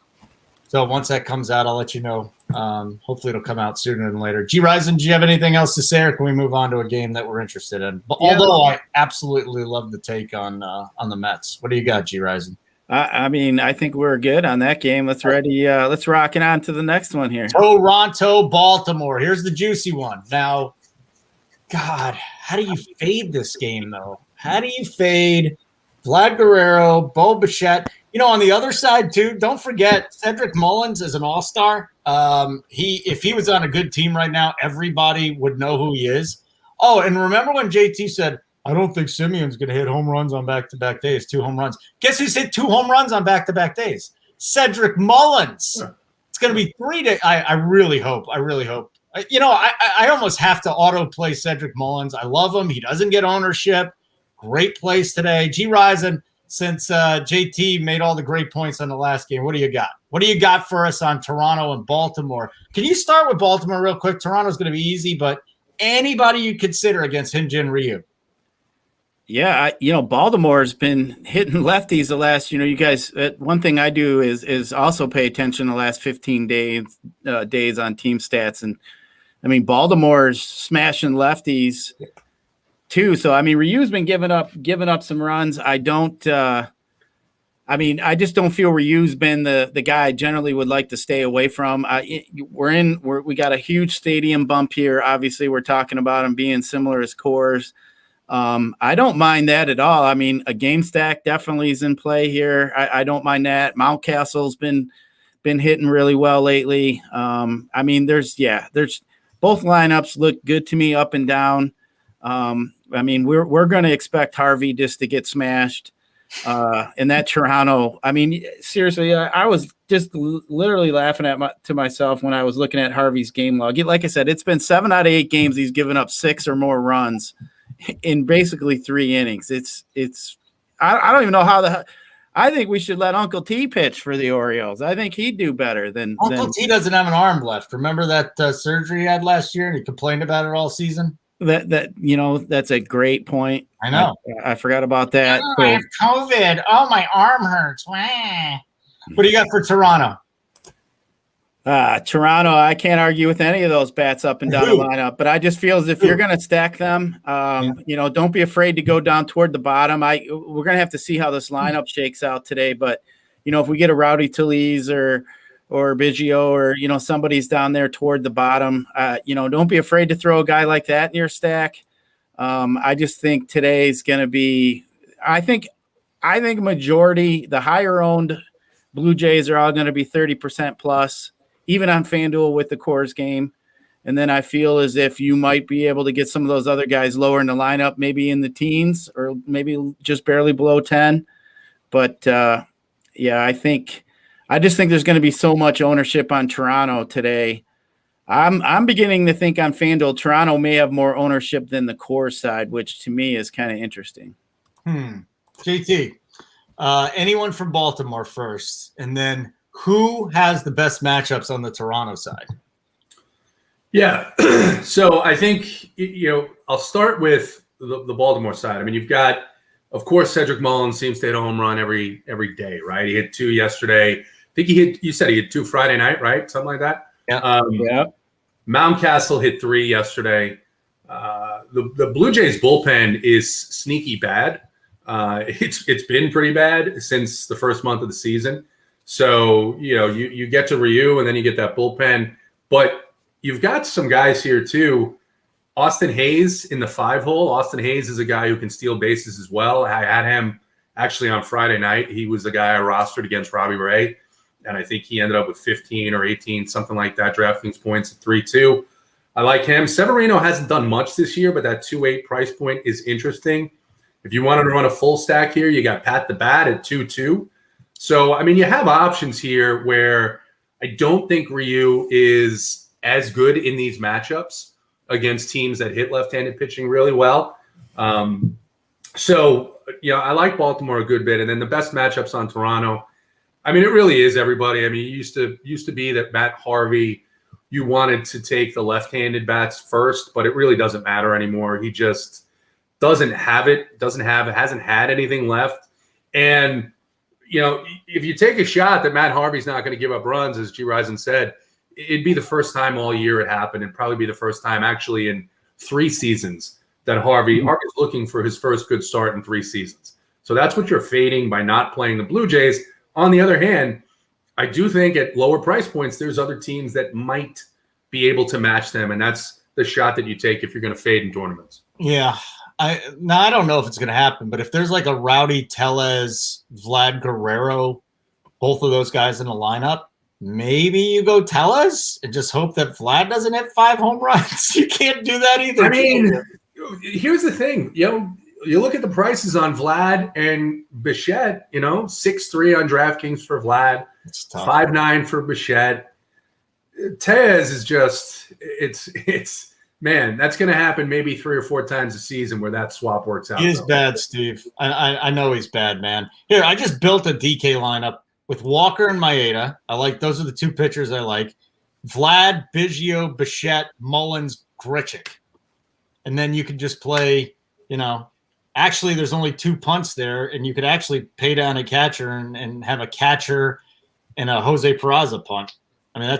Speaker 1: So once that comes out, I'll let you know. Hopefully it'll come out sooner than later. G. Risen, do you have anything else to say, or can we move on to a game that we're interested in? But although I absolutely love the take on the Mets. What do you got, G. Risen?
Speaker 3: I mean, I think we're good on that game. Let's rock it on to the next one here.
Speaker 1: Toronto, Baltimore. Here's the juicy one. Now, God, how do you fade this game, though? How do you fade Vlad Guerrero, Bo Bichette? You know, on the other side, too, don't forget Cedric Mullins is an all-star. If he was on a good team right now, everybody would know who he is. Oh, and remember when JT said, I don't think Simeon's going to hit home runs on back-to-back days, 2 home runs. Guess who's hit 2 home runs on back-to-back days? Cedric Mullins. Sure. It's going to be 3 days. I really hope. You know, I almost have to auto-play Cedric Mullins. I love him. He doesn't get ownership. Great place today. G. Risen, since JT made all the great points on the last game, what do you got? What do you got for us on Toronto and Baltimore? Can you start with Baltimore real quick? Toronto's going to be easy, but anybody you consider against Hyun-Jin Ryu?
Speaker 3: Yeah, Baltimore's been hitting lefties the last, you guys, one thing I do is also pay attention the last 15 days on team stats. And I mean, Baltimore's smashing lefties too. So, I mean, Ryu's been giving up some runs. I just don't feel Ryu's been the guy I generally would like to stay away from. We got a huge stadium bump here. Obviously, we're talking about him being similar as Coors. I don't mind that at all. I mean, a game stack definitely is in play here. I don't mind that. Mountcastle's been hitting really well lately. I mean, there's both lineups look good to me up and down. I mean, we're going to expect Harvey just to get smashed. And that Toronto, I mean, seriously, I was just literally laughing to myself when I was looking at Harvey's game log. Like I said, it's been 7 out of 8 games he's given up 6 or more runs in basically 3 innings. I don't even know how I think we should let Uncle T pitch for the Orioles. I think he'd do better than
Speaker 1: Uncle T doesn't have an arm left. Remember that surgery he had last year and he complained about it all season?
Speaker 3: That's a great point.
Speaker 1: I know.
Speaker 3: I forgot about that.
Speaker 1: Oh, I have COVID. Oh, my arm hurts. Wah. What do you got for Toronto?
Speaker 3: Toronto, I can't argue with any of those bats up and down the lineup, but I just feel as if you're going to stack them, don't be afraid to go down toward the bottom. We're going to have to see how this lineup shakes out today, but if we get a Rowdy Tellez or Biggio or, somebody's down there toward the bottom, don't be afraid to throw a guy like that in your stack. I just think today's going to be, I think majority, the higher owned Blue Jays are all going to be 30% plus, even on FanDuel with the Coors game. And then I feel as if you might be able to get some of those other guys lower in the lineup, maybe in the teens or maybe just barely below 10. But I just think there's going to be so much ownership on Toronto today. I'm beginning to think on FanDuel, Toronto may have more ownership than the Coors side, which to me is kind of interesting.
Speaker 1: JT, anyone from Baltimore first, and then who has the best matchups on the Toronto side?
Speaker 2: Yeah. So I think, I'll start with the Baltimore side. I mean, you've got, of course, Cedric Mullins seems to hit a home run every day, right? He hit 2 yesterday. I think you said he hit 2 Friday night, right? Something like that.
Speaker 1: Yeah.
Speaker 2: Mountcastle hit 3 yesterday. The Blue Jays bullpen is sneaky bad. It's been pretty bad since the first month of the season. So, you get to Ryu and then you get that bullpen. But you've got some guys here, too. Austin Hayes in the 5-hole. Austin Hayes is a guy who can steal bases as well. I had him actually on Friday night. He was the guy I rostered against Robbie Ray. And I think he ended up with 15 or 18, something like that, DraftKings points at 3-2. I like him. Severino hasn't done much this year, but that 2.8 price point is interesting. If you wanted to run a full stack here, you got Pat the Bat at 2-2. So, I mean, you have options here where I don't think Ryu is as good in these matchups against teams that hit left-handed pitching really well. I like Baltimore a good bit. And then the best matchups on Toronto, I mean, it really is everybody. I mean, it used to be that Matt Harvey, you wanted to take the left-handed bats first, but it really doesn't matter anymore. He just hasn't had anything left. And, if you take a shot that Matt Harvey's not going to give up runs, as G. Risen said, it'd be the first time all year it happened, and probably be the first time actually in 3 seasons that Harvey's looking for his first good start in 3 seasons. So that's what you're fading by not playing the Blue Jays. On the other hand, I do think at lower price points, there's other teams that might be able to match them, and that's the shot that you take if you're going to fade in tournaments.
Speaker 1: Yeah. I don't know if it's going to happen, but if there's like a Rowdy Tellez, Vlad Guerrero, both of those guys in the lineup, maybe you go Tellez and just hope that Vlad doesn't hit 5 home runs. You can't do that either.
Speaker 2: I mean, here's the thing. You look at the prices on Vlad and Bichette, 6.3 on DraftKings for Vlad, 5.9 for Bichette. Tellez is just it's man, that's going to happen maybe 3 or 4 times a season where that swap works out.
Speaker 1: He is bad, Steve. I know he's bad, man. Here, I just built a DK lineup with Walker and Maeda. Those are the 2 pitchers I like. Vlad, Biggio, Bichette, Mullins, Grichuk. And then you could just play, actually there's only 2 punts there, and you could actually pay down a catcher and have a catcher and a Jose Peraza punt. I mean,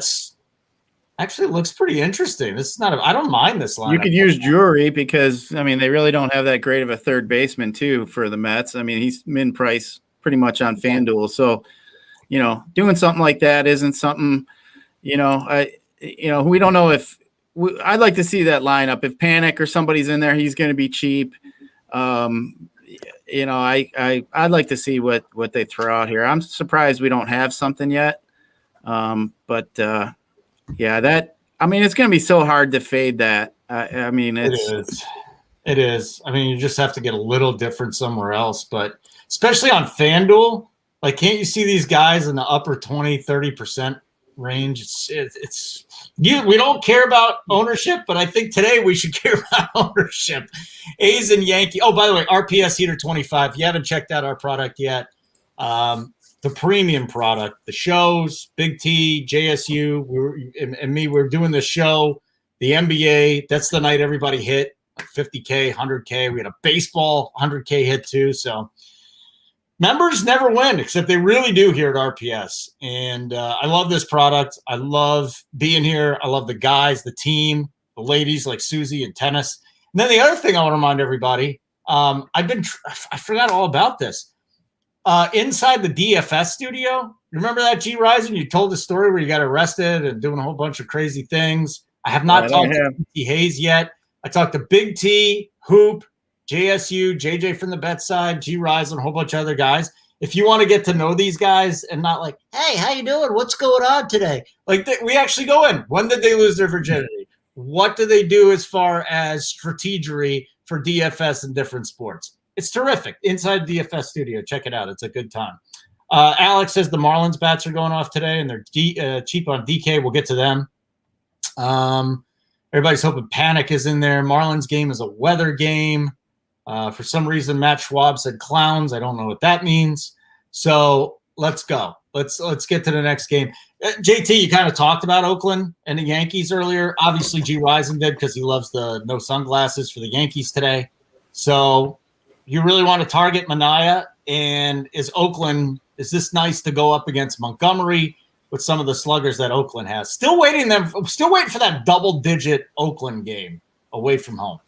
Speaker 1: actually looks pretty interesting. This is I don't mind this lineup.
Speaker 3: You could use Drury because, they really don't have that great of a third baseman, too, for the Mets. I mean, he's min price pretty much on FanDuel. So, doing something like that isn't something, we don't know if I'd like to see that lineup. If Panic or somebody's in there, he's going to be cheap. I'd like to see what they throw out here. I'm surprised we don't have something yet. It's going to be so hard to fade that.
Speaker 1: It is. I mean, you just have to get a little different somewhere else, but especially on FanDuel, can't you see these guys in the upper 20, 30% range? We don't care about ownership, but I think today we should care about ownership. A's and Yankee. Oh, by the way, RPS Heater 25. If you haven't checked out our product yet, the premium product, the shows, Big T, JSU, we're doing the show, the NBA. That's the night everybody hit 50K, 100K. We had a baseball 100K hit too. So members never win, except they really do here at RPS. And I love this product. I love being here. I love the guys, the team, the ladies like Susie and tennis. And then the other thing I want to remind everybody, I forgot all about this. Inside the DFS studio, remember that, G. Risen? You told the story where you got arrested and doing a whole bunch of crazy things. I have not talked to T. Hayes yet. I talked to Big T, Hoop, JSU, JJ from the bet side, G. Risen, a whole bunch of other guys. If you want to get to know these guys and not hey, how you doing? What's going on today? We actually go in. When did they lose their virginity? What do they do as far as strategery for DFS and different sports? It's terrific. Inside DFS studio. Check it out. It's a good time. Alex says the Marlins bats are going off today, and they're cheap on DK. We'll get to them. Everybody's hoping Panic is in there. Marlins game is a weather game. For some reason, Matt Schwab said clowns. I don't know what that means. So let's go. Let's get to the next game. JT, you kind of talked about Oakland and the Yankees earlier. Obviously, G. Risen did because he loves the no sunglasses for the Yankees today. So you really want to target Manaea, and is this nice to go up against Montgomery with some of the sluggers that Oakland has? Still waiting for that double-digit Oakland game away from home.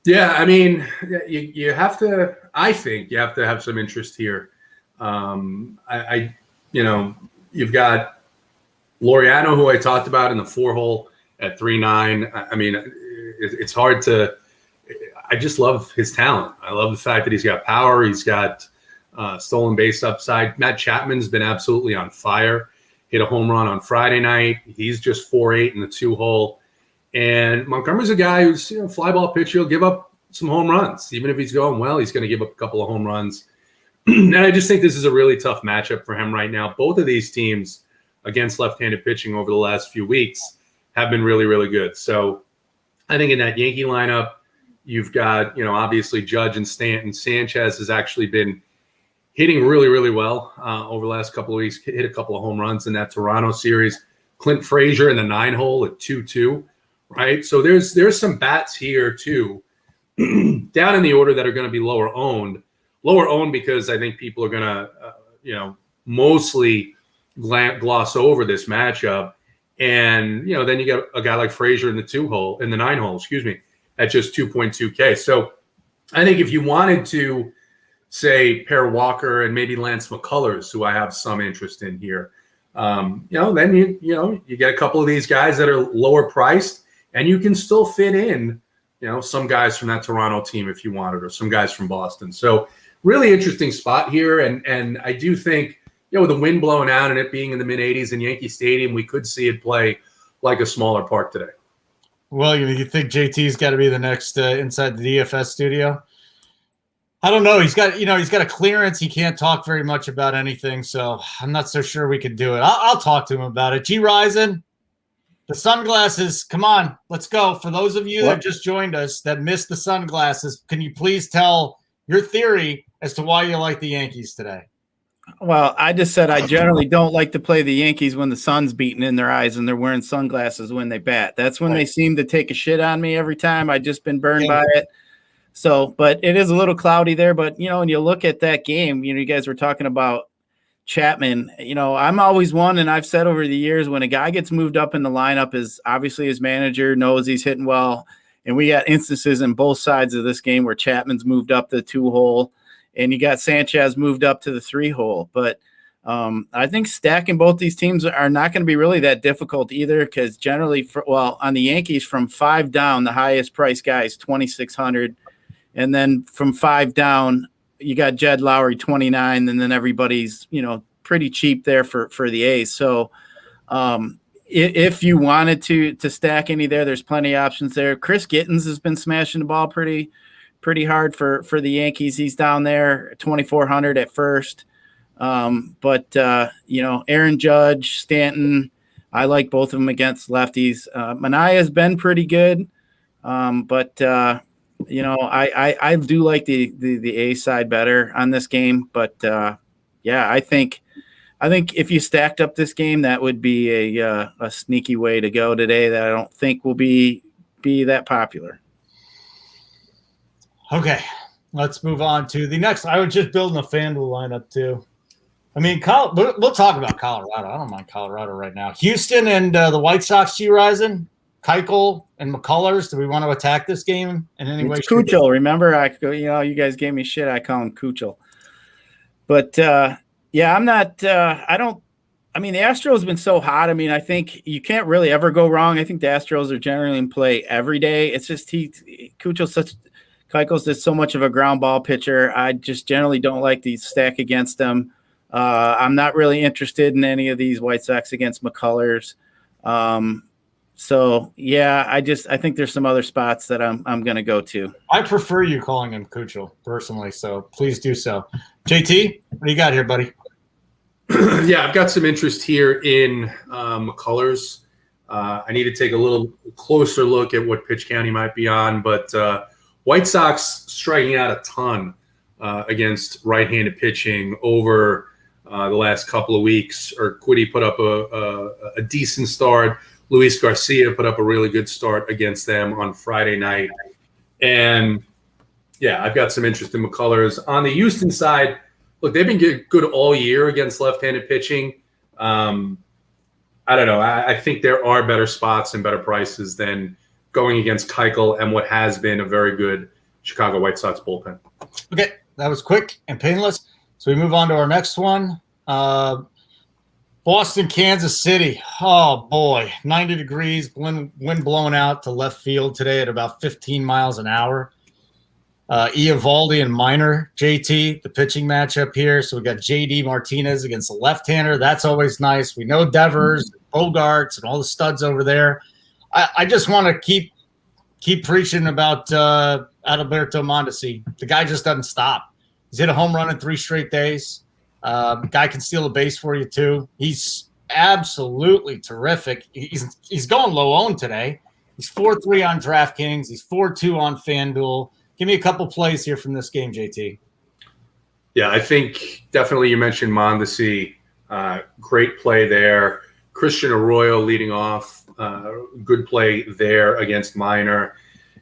Speaker 2: Yeah, I mean, you have to. I think you have to have some interest here. You've got Laureano, who I talked about in the 4-hole at 3.9. I mean, it's hard to. I just love his talent. I love the fact that he's got power. He's got stolen base upside. Matt Chapman's been absolutely on fire. Hit a home run on Friday night. He's just 4.8 in the 2-hole. And Montgomery's a guy who's fly ball pitcher. He'll give up some home runs. Even if he's going well, he's going to give up a couple of home runs. And I just think this is a really tough matchup for him right now. Both of these teams against left-handed pitching over the last few weeks have been really, really good. So I think in that Yankee lineup, you've got, obviously Judge and Stanton. Sanchez has actually been hitting really, really well over the last couple of weeks. Hit a couple of home runs in that Toronto series. Clint Frazier in the 9-hole at 2-2, right? So there's some bats here too, down in the order that are going to be lower owned because I think people are going to, mostly gloss over this matchup. And, then you got a guy like Frazier in the 9-hole, at just 2.2K. So I think if you wanted to, say, pair Walker and maybe Lance McCullers, who I have some interest in here, then you get a couple of these guys that are lower priced, and you can still fit in, some guys from that Toronto team if you wanted, or some guys from Boston. So really interesting spot here. And I do think, with the wind blowing out and it being in the mid-80s in Yankee Stadium, we could see it play like a smaller park today.
Speaker 1: Well, you think JT's got to be the next inside the DFS studio? I don't know. He's got a clearance. He can't talk very much about anything, so I'm not so sure we could do it. I'll talk to him about it. G. Risen, the sunglasses. Come on, let's go. For those of you that just joined us that missed the sunglasses, can you please tell your theory as to why you like the Yankees today?
Speaker 3: Well, I just said I generally don't like to play the Yankees when the sun's beating in their eyes and they're wearing sunglasses when they bat. That's when they seem to take a shit on me every time. I've just been burned by it. So, but it is a little cloudy there. But, when you look at that game, you guys were talking about Chapman. I'm always one, and I've said over the years, when a guy gets moved up in the lineup, is obviously his manager knows he's hitting well. And we got instances in both sides of this game where Chapman's moved up the 2-hole. And you got Sanchez moved up to the 3-hole. But I think stacking both these teams are not going to be really that difficult either, because generally, on the Yankees, from 5 down, the highest price guy is 2,600. And then from 5 down, you got Jed Lowry, 29, and then everybody's, pretty cheap there for the A's. So if you wanted to stack any there, there's plenty of options there. Chris Gittins has been smashing the ball pretty hard for the Yankees. He's down there 2,400 at first. But Aaron Judge, Stanton, I like both of them against lefties. Manaya's been pretty good. But I do like the A side better on this game. But I think if you stacked up this game, that would be a sneaky way to go today that I don't think will be that popular.
Speaker 1: Okay, let's move on to the next. I was just building a FanDuel lineup too. I mean, we'll talk about Colorado. I don't mind Colorado right now. Houston and the White Sox, G-Rising, Keuchel and McCullers. Do we want to attack this game in any way?
Speaker 3: Keuchel, remember? You guys gave me shit. I call him Keuchel. But, I'm not I mean, the Astros have been so hot. I mean, I think you can't really ever go wrong. I think the Astros are generally in play every day. It's just Keuchel's just so much of a ground ball pitcher. I just generally don't like the stack against them. I'm not really interested in any of these White Sox against McCullers. I think there's some other spots that I'm going to go to.
Speaker 1: I prefer you calling him Keuchel personally, so please do so. JT, what do you got here, buddy?
Speaker 2: Yeah, I've got some interest here in McCullers. I need to take a little closer look at what pitch count he might be on, but White Sox striking out a ton against right-handed pitching over the last couple of weeks. Urquidy put up a decent start. Luis Garcia put up a really good start against them on Friday night. And, I've got some interest in McCullers. On the Houston side, look, they've been good all year against left-handed pitching. I don't know. I think there are better spots and better prices than going against Keuchel and what has been a very good Chicago White Sox bullpen.
Speaker 1: Okay, that was quick and painless. So we move on to our next one. Boston, Kansas City. Oh, boy. 90 degrees, wind blowing out to left field today at about 15 miles an hour. Eovaldi and Minor, JT, the pitching matchup here. So we got JD Martinez against a left-hander. That's always nice. We know Devers, Bogarts, and all the studs over there. I just want to keep preaching about Adalberto Mondesi. The guy just doesn't stop. He's hit a home run in 3 straight days. Guy can steal a base for you too. He's absolutely terrific. He's going low owned today. He's 4-3 on DraftKings. He's 4-2 on FanDuel. Give me a couple plays here from this game, JT.
Speaker 2: Yeah, I think definitely you mentioned Mondesi. Great play there. Christian Arroyo leading off. Good play there against Minor.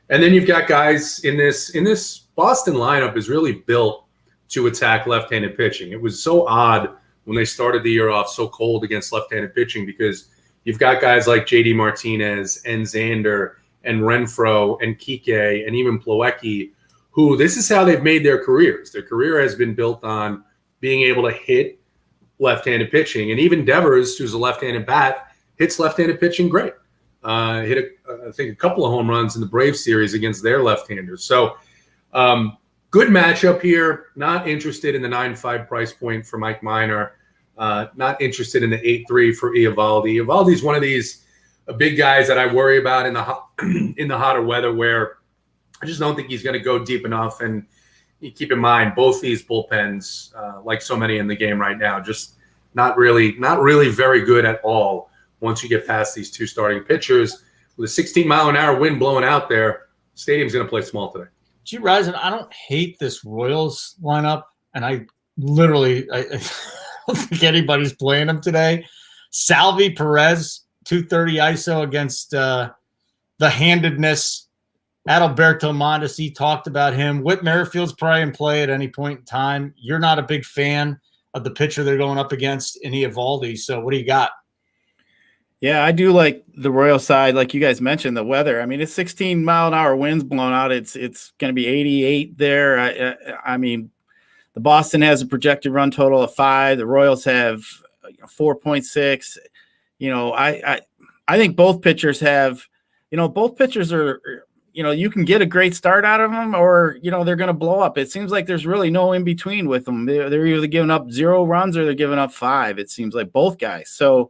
Speaker 2: And then you've got guys in this Boston lineup is really built to attack left-handed pitching. It was so odd when they started the year off so cold against left-handed pitching because you've got guys like J.D. Martinez and Xander and Renfroe and Kike and even Plawecki, who this is how they've made their careers. Their career has been built on being able to hit left-handed pitching. And even Devers, who's a left-handed bat, hits left-handed pitching great. I think a couple of home runs in the Braves series against their left-handers. So good matchup here. Not interested in the 9.5 price point for Mike Minor. Not interested in the 8.3 for Eovaldi. Eovaldi's one of these big guys that I worry about in the hotter weather where I just don't think he's going to go deep enough. And you keep in mind, both these bullpens, like so many in the game right now, just not really very good at all once you get past these two starting pitchers. With a 16-mile-an-hour wind blowing out there, stadium's going to play small today.
Speaker 1: G. Risen, I don't hate this Royals lineup, and I literally I don't think anybody's playing them today. Salvi Perez, 230 ISO against the handedness. Adalberto Mondesi, talked about him. Whit Merrifield's probably in play at any point in time. You're not a big fan of the pitcher they're going up against in Eovaldi, so what do you got?
Speaker 3: Yeah, I do like the Royal side, like you guys mentioned, the weather. I mean, it's 16-mile-an-hour winds blowing out. It's going to be 88 there. I mean, the Boston has a projected run total of 5. The Royals have 4.6. I think both pitchers have. Both pitchers are. You can get a great start out of them, or they're going to blow up. It seems like there's really no in between with them. They're either giving up 0 runs or they're giving up 5. It seems like both guys. So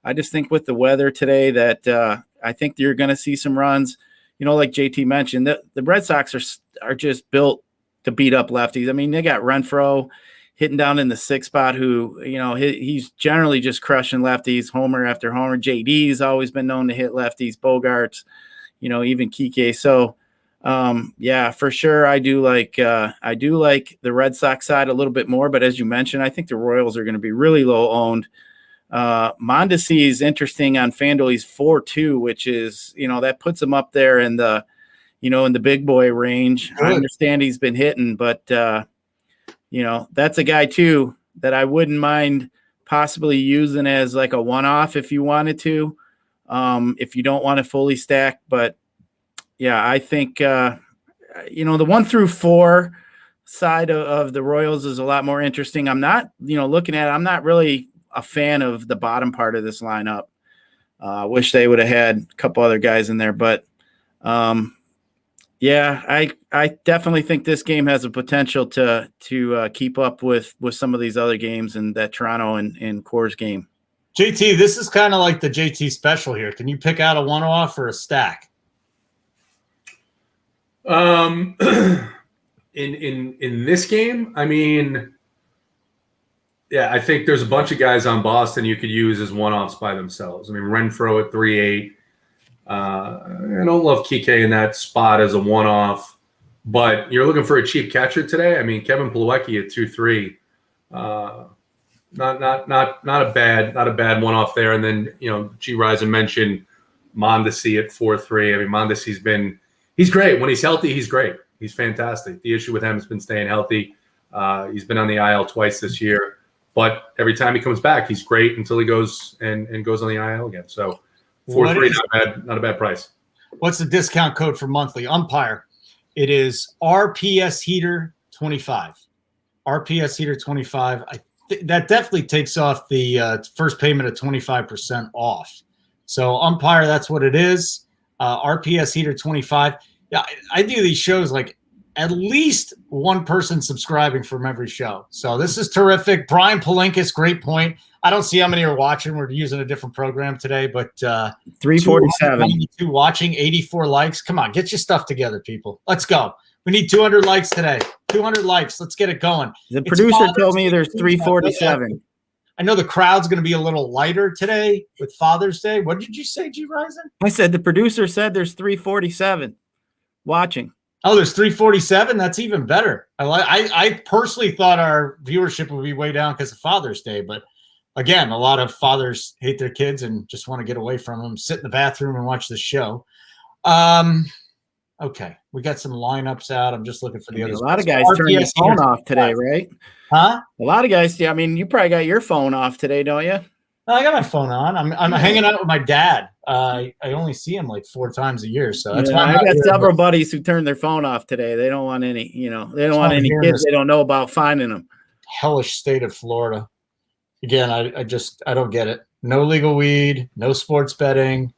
Speaker 3: I just think with the weather today that I think you're going to see some runs. Like JT mentioned, the Red Sox are just built to beat up lefties. I mean, they got Renfroe hitting down in the 6th spot, who he's generally just crushing lefties, homer after homer. JD's always been known to hit lefties. Bogarts. Even Kike. So, yeah, for sure. I do like the Red Sox side a little bit more, but as you mentioned, I think the Royals are going to be really low owned. Mondesi is interesting on FanDuel. He's 4.2, which is, that puts him up there in the, in the big boy range. Good. I understand he's been hitting, but that's a guy too that I wouldn't mind possibly using as like a one-off if you wanted to. If you don't want to fully stack, but yeah, I think, the 1 through 4 side of the Royals is a lot more interesting. I'm not, looking at it, I'm not really a fan of the bottom part of this lineup. Wish they would have had a couple other guys in there, but, yeah, I definitely think this game has a potential to keep up with some of these other games in that Toronto and Coors game.
Speaker 1: JT, this is kind of like the JT special here. Can you pick out a one-off or a stack?
Speaker 2: In this game, I mean, yeah, I think there's a bunch of guys on Boston you could use as one-offs by themselves. I mean, Renfroe at 3.8. I don't love Kike in that spot as a one-off, but you're looking for a cheap catcher today. I mean, Kevin Plawecki at 2.3. Not a bad one off there. And then, G. Risen mentioned Mondesi at 4.3. I mean, Mondesi's he's great. When he's healthy, he's great. He's fantastic. The issue with him has been staying healthy. He's been on the IL twice this year, but every time he comes back, he's great until he goes and goes on the IL again. So 4.3, not a bad price. What's
Speaker 1: the discount code for monthly umpire? It is RPS Heater 25. RPS Heater 25. That definitely takes off the first payment of 25% off. So umpire, that's what it is. RPS Heater 25. Yeah, I do these shows like at least one person subscribing from every show. So this is terrific. Brian Palinkas, great point. I don't see how many are watching. We're using a different program today, but
Speaker 3: 347
Speaker 1: watching, 84 likes. Come on, get your stuff together, people. Let's go. We need 200 likes today. 200 likes. Let's get it going.
Speaker 3: The producer told me there's 347.
Speaker 1: I know the crowd's going to be a little lighter today with Father's Day. What did you say, G. Risen?
Speaker 3: I said the producer said there's 347 watching.
Speaker 1: Oh, there's 347. That's even better. I personally thought our viewership would be way down because of Father's Day, but again, a lot of fathers hate their kids and just want to get away from them, sit in the bathroom and watch the show. Okay, we got some lineups out. I'm just looking for the others.
Speaker 3: A lot of guys turn their phone off today, right?
Speaker 1: Huh?
Speaker 3: A lot of guys. I mean, you probably got your phone off today, don't you?
Speaker 1: I got my phone on. I'm hanging out with my dad. I only see him like 4 times a year, so that's why
Speaker 3: I got several buddies who turned their phone off today. They don't want any, they don't want any kids. They don't know about finding them.
Speaker 1: Hellish state of Florida. Again, I don't get it. No legal weed, no sports betting,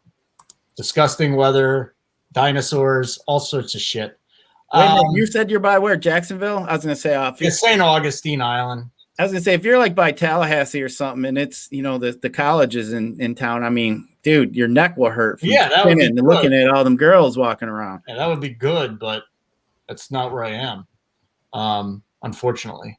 Speaker 1: disgusting weather, dinosaurs, all sorts of shit.
Speaker 3: You said you're by where? Jacksonville? I was going to say off.
Speaker 1: It's St. Augustine Island.
Speaker 3: I was going to say, if you're like by Tallahassee or something and it's, the colleges in town, I mean, dude, your neck will hurt.
Speaker 1: That would be good.
Speaker 3: Looking at all them girls walking around.
Speaker 1: Yeah, that would be good, but that's not where I am, unfortunately.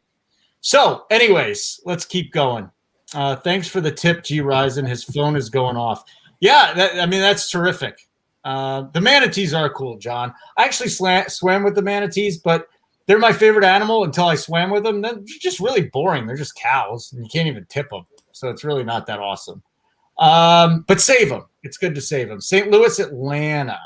Speaker 1: So, anyways, let's keep going. Thanks for the tip, G. Ryzen. His phone is going off. Yeah, that's terrific. The manatees are cool, John. I actually swam with the manatees, but they're my favorite animal until I swam with them. They're just really boring. They're just cows, and you can't even tip them. So it's really not that awesome. But save them. It's good to save them. St. Louis, Atlanta.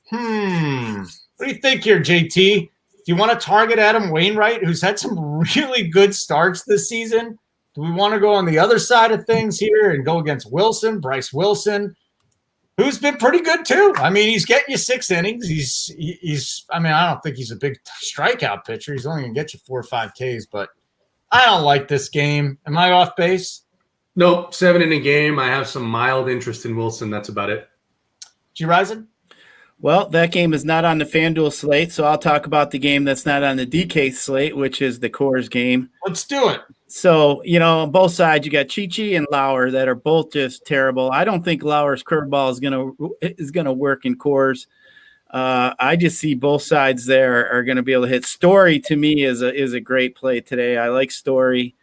Speaker 1: What do you think here, JT? Do you want to target Adam Wainwright, who's had some really good starts this season? Do we want to go on the other side of things here and go against Bryce Wilson, who's been pretty good too? I mean, he's getting you 6 innings. I don't think he's a big strikeout pitcher. He's only going to get you 4 or 5 Ks, but I don't like this game. Am I off base?
Speaker 2: Nope. 7-inning game. I have some mild interest in Wilson. That's about it.
Speaker 1: G. Ryzen?
Speaker 3: Well, that game is not on the FanDuel slate, so I'll talk about the game that's not on the DK slate, which is the Coors game.
Speaker 1: Let's do it.
Speaker 3: So, on both sides, you got Chichi and Lauer that are both just terrible. I don't think Lauer's curveball is gonna work in Coors. I just see both sides there are going to be able to hit. Story to me is a great play today. I like Story.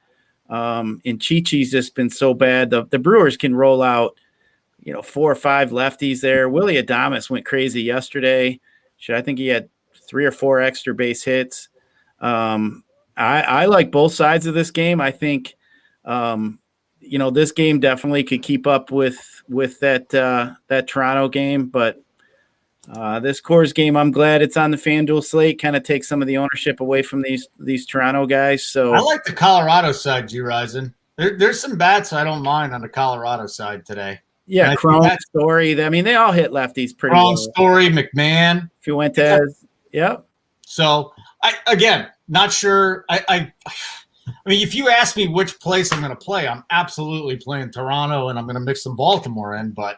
Speaker 3: And Chichi's just been so bad. The Brewers can roll out, 4 or 5 lefties there. Willie Adames went crazy yesterday. I think he had 3 or 4 extra base hits. I like both sides of this game. I think, this game definitely could keep up with that Toronto game, but this Coors game, I'm glad it's on the FanDuel slate. Kind of takes some of the ownership away from these Toronto guys. So
Speaker 1: I like the Colorado side, G. Ryzen. There's some bats I don't mind on the Colorado side today.
Speaker 3: Yeah, Cron, Story. I mean, they all hit lefties pretty well.
Speaker 1: Story, McMahon,
Speaker 3: Fuentes. Yep.
Speaker 1: So I not sure. I mean, if you ask me which place I'm going to play, I'm absolutely playing Toronto, and I'm going to mix some Baltimore in. But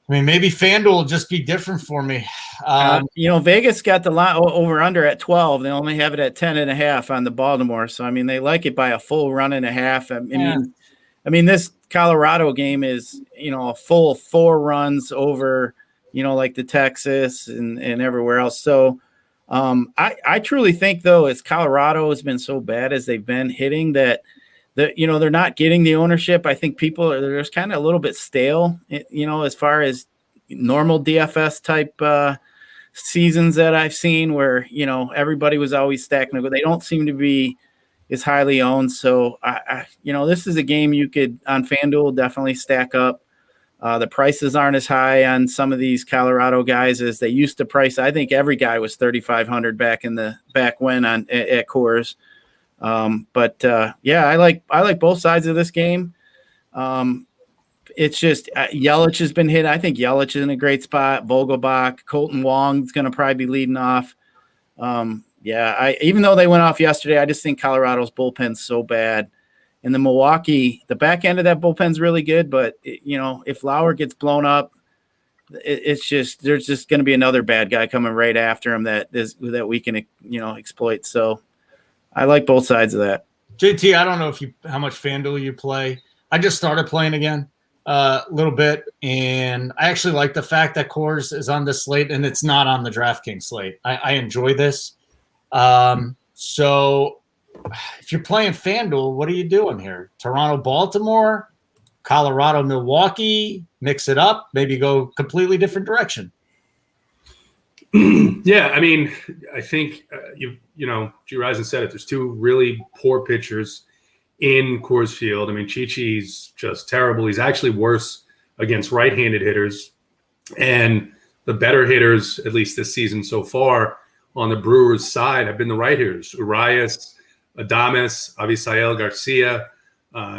Speaker 1: I mean, maybe FanDuel will just be different for me.
Speaker 3: Vegas got the line over under at 12. They only have it at 10.5 on the Baltimore. So I mean, they like it by a full run and a half. I mean, this Colorado game is a full 4 runs over like the Texas and everywhere else. So I truly think though, as Colorado has been so bad as they've been hitting that they're not getting the ownership. I think they're just kind of a little bit stale, as far as normal DFS type seasons that I've seen where, everybody was always stacking. They don't seem to be as highly owned. So this is a game you could on FanDuel definitely stack up. The prices aren't as high on some of these Colorado guys as they used to price. I think every guy was 3,500 back when at Coors. I like both sides of this game. It's just Yelich has been hit. I think Yelich is in a great spot. Vogelbach, Colton Wong is going to probably be leading off. Even though they went off yesterday, I just think Colorado's bullpen's so bad. And the Milwaukee, the back end of that bullpen's really good, but if Lauer gets blown up, there's just going to be another bad guy coming right after him that we can exploit. So I like both sides of that.
Speaker 1: JT, I don't know how much FanDuel you play. I just started playing again a little bit, and I actually like the fact that Coors is on this slate and it's not on the DraftKings slate. I enjoy this. So if you're playing FanDuel, what are you doing here? Toronto, Baltimore, Colorado, Milwaukee, mix it up, maybe go completely different direction.
Speaker 2: Yeah, I mean, I think G. Risen said it. There's two really poor pitchers in Coors Field. I mean, Chichi's just terrible. He's actually worse against right-handed hitters, and the better hitters, at least this season so far, on the Brewers' side have been the right hitters: Urias, Adames, Avisail Garcia.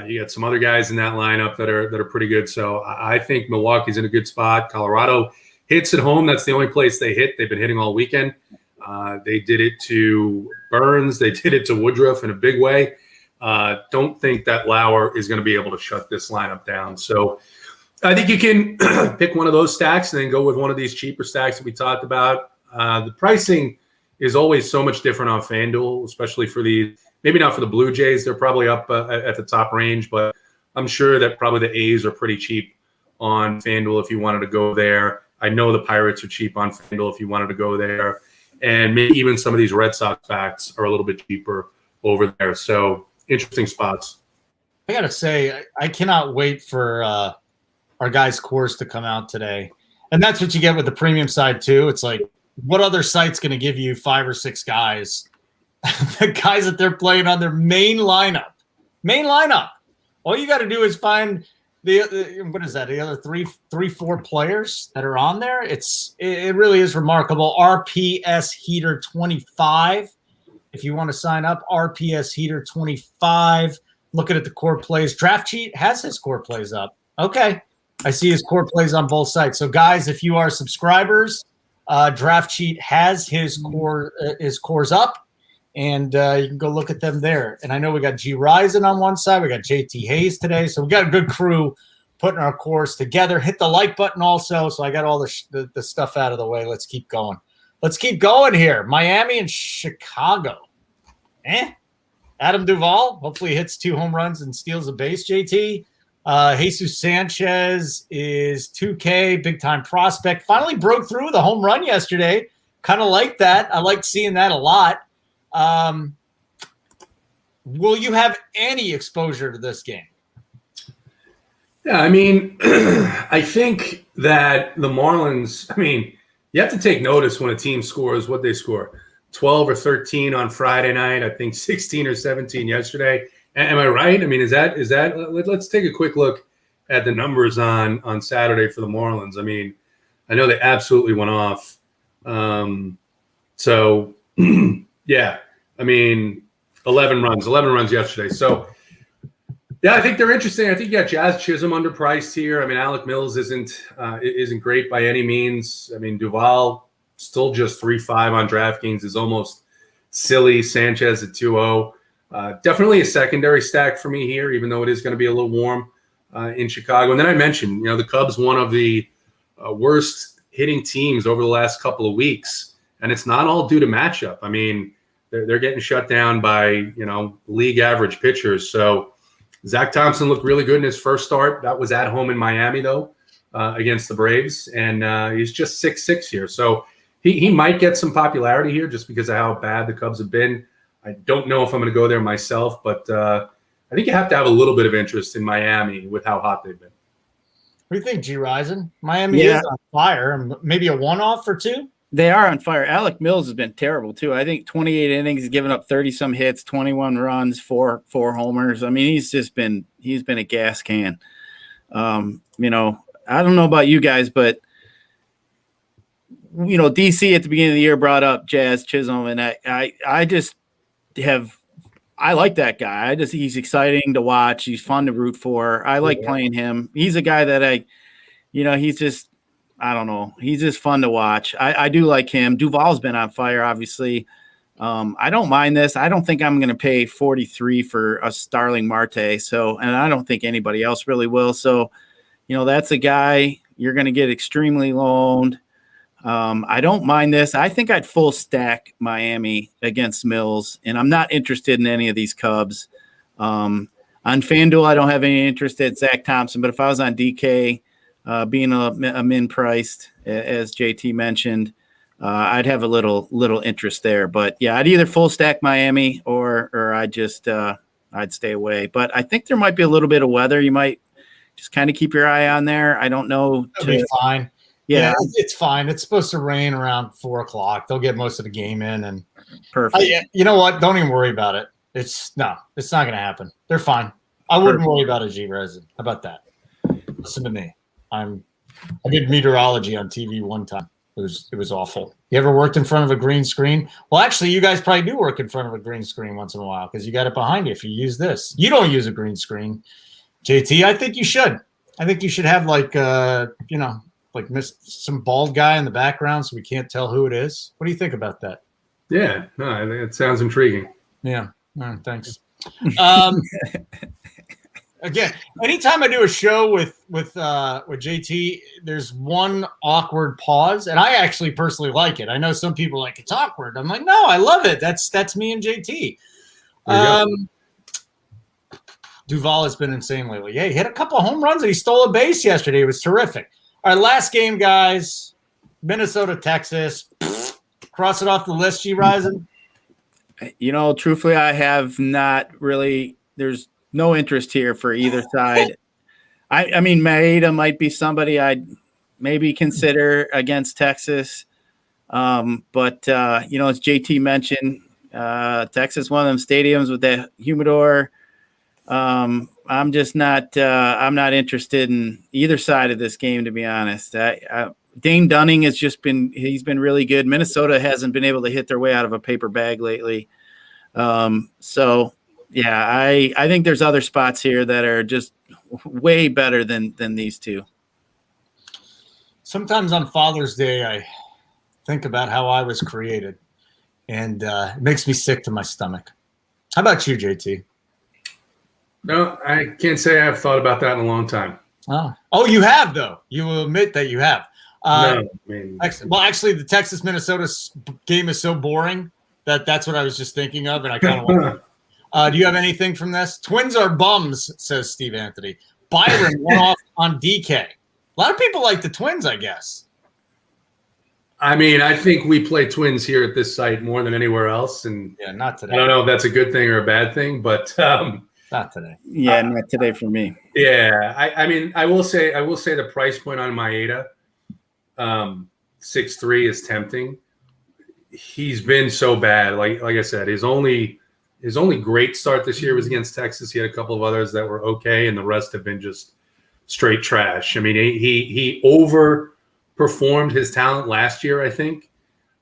Speaker 2: You got some other guys in that lineup that are pretty good. So I think Milwaukee's in a good spot. Colorado hits at home. That's the only place they hit. They've been hitting all weekend. They did it to Burns. They did it to Woodruff in a big way. Don't think that Lauer is going to be able to shut this lineup down. So I think you can pick one of those stacks and then go with one of these cheaper stacks that we talked about. The pricing is always so much different on FanDuel, especially for maybe not for the Blue Jays. They're probably up at the top range, but I'm sure that probably the A's are pretty cheap on FanDuel if you wanted to go there. I know the Pirates are cheap on FanDuel if you wanted to go there. And maybe even some of these Red Sox backs are a little bit cheaper over there. So interesting spots.
Speaker 1: I got to say, I cannot wait for our guy's course to come out today. And that's what you get with the premium side too. It's like, what other site's going to give you 5 or 6 guys? The guys that they're playing on their main lineup. All you got to do is find the other 4 players that are on there. It really is remarkable. RPS Heater 25. If you want to sign up, RPS Heater 25. Looking at the core plays. Draft Cheat has his core plays up. Okay. I see his core plays on both sides. So guys, if you are subscribers, Draft Cheat has his cores up. And you can go look at them there. And I know we got G. Risen on one side. We got JT Hayes today. So we got a good crew putting our course together. Hit the like button also. So I got all the stuff out of the way. Let's keep going. Let's keep going here. Miami and Chicago. Adam Duvall hopefully hits 2 home runs and steals a base, JT. Jesus Sanchez is 2K, big-time prospect. Finally broke through the home run yesterday. Kind of like that. I like seeing that a lot. Will you have any exposure to this game?
Speaker 2: Yeah, I mean, I think that the Marlins, you have to take notice when a team scores what they score. 12 or 13 on Friday night, I think 16 or 17 yesterday. Am I right? I mean, is that let's take a quick look at the numbers on Saturday for the Marlins. I mean, I know they absolutely went off. So yeah, I mean, 11 runs yesterday. So yeah, I think they're interesting. I think you got Jazz Chisholm underpriced here. I mean, Alec Mills isn't great by any means. I mean, Duvall still just 3.5 on DraftKings is almost silly. Sanchez at 2.0. Definitely a secondary stack for me here, even though it is going to be a little warm in Chicago. And then I mentioned, the Cubs, one of the worst hitting teams over the last couple of weeks, and it's not all due to matchup. I mean, they're getting shut down by league average pitchers. So Zach Thompson looked really good in his first start. That was at home in Miami though, against the Braves, and he's just 6'6" here. So he might get some popularity here just because of how bad the Cubs have been. I don't know if I'm going to go there myself, but I think you have to have a little bit of interest in Miami with how hot they've been.
Speaker 1: What do you think, G. Risen? Miami is on fire. Maybe a one-off or 2?
Speaker 3: They are on fire. Alec Mills has been terrible, too. I think 28 innings, he's given up 30-some hits, 21 runs, four homers. I mean, he's been a gas can. I don't know about you guys, but DC at the beginning of the year brought up Jazz Chisholm, and I like that guy. He's exciting to watch. He's fun to root for. I like playing him. He's a guy that he's just, I don't know. He's just fun to watch. I do like him. Duvall's been on fire, obviously. I don't mind this. I don't think I'm going to pay 43 for a Starling Marte. So, and I don't think anybody else really will. So, that's a guy you're going to get extremely low owned. I don't mind this. I think I'd full stack Miami against Mills, and I'm not interested in any of these Cubs. On FanDuel, I don't have any interest at Zach Thompson, but if I was on DK, being a min priced, as JT mentioned, I'd have a little interest there. But yeah, I'd either full stack Miami or I'd stay away. But I think there might be a little bit of weather. You might just kind of keep your eye on there. I don't know.
Speaker 1: It'll be fine.
Speaker 3: Yeah,
Speaker 1: it's fine. It's supposed to rain around 4:00. They'll get most of the game in, and
Speaker 3: perfect.
Speaker 1: you know what? Don't even worry about it. It's not going to happen. They're fine. I wouldn't worry about a G resin. How about that? Listen to me. I did meteorology on TV one time. It was awful. You ever worked in front of a green screen? Well, actually, you guys probably do work in front of a green screen once in a while because you got it behind you. If you use this, you don't use a green screen, JT. I think you should. I think you should have like some bald guy in the background so we can't tell who it is. What do you think about that?
Speaker 2: Yeah, no, I think it sounds intriguing.
Speaker 1: Yeah, thanks. Again, anytime I do a show with JT, there's one awkward pause, and I actually personally like it. I know some people like it's awkward. I'm like, no, I love it. That's me and JT. Duvall has been insane lately. Yeah, he hit a couple of home runs and he stole a base yesterday. It was terrific. All right, last game, guys. Minnesota, Texas. Cross it off the list, G Rising.
Speaker 3: Truthfully, I have not really. There's no interest here for either side. I mean, Maeda might be somebody I'd maybe consider against Texas. But as JT mentioned, Texas, one of them stadiums with the humidor. I'm just not I'm not interested in either side of this game, to be honest. Dane Dunning he's been really good. Minnesota hasn't been able to hit their way out of a paper bag lately. I think there's other spots here that are just way better than these two.
Speaker 1: Sometimes on Father's Day, I think about how I was created, and it makes me sick to my stomach. How about you, JT?
Speaker 2: No, I can't say I've thought about that in a long time.
Speaker 1: Oh, you have, though. You will admit that you have.
Speaker 2: Actually,
Speaker 1: the Texas-Minnesota game is so boring that's what I was just thinking of, and I kind of want to. Do you have anything from this? Twins are bums, says Steve Anthony. Byron went off on DK. A lot of people like the Twins, I guess.
Speaker 2: I mean, I think we play Twins here at this site more than anywhere else, and
Speaker 1: not today.
Speaker 2: I don't know if that's a good thing or a bad thing, but
Speaker 1: not today.
Speaker 3: Yeah, not today for me.
Speaker 2: Yeah, I mean, I will say the price point on Maeda, 6.3 is tempting. He's been so bad. Like I said, his only great start this year was against Texas. He had a couple of others that were okay, and the rest have been just straight trash. I mean, he overperformed his talent last year, I think,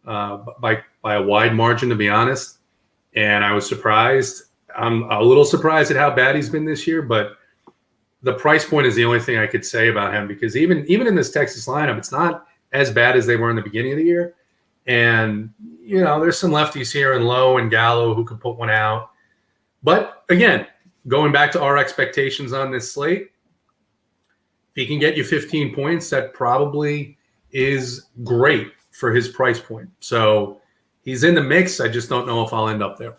Speaker 2: by a wide margin, to be honest. And I was surprised. I'm a little surprised at how bad he's been this year, but the price point is the only thing I could say about him, because even in this Texas lineup, it's not as bad as they were in the beginning of the year. And, there's some lefties here in Lowe and Gallo who could put one out. But again, going back to our expectations on this slate, if he can get you 15 points, that probably is great for his price point. So he's in the mix. I just don't know if I'll end up there.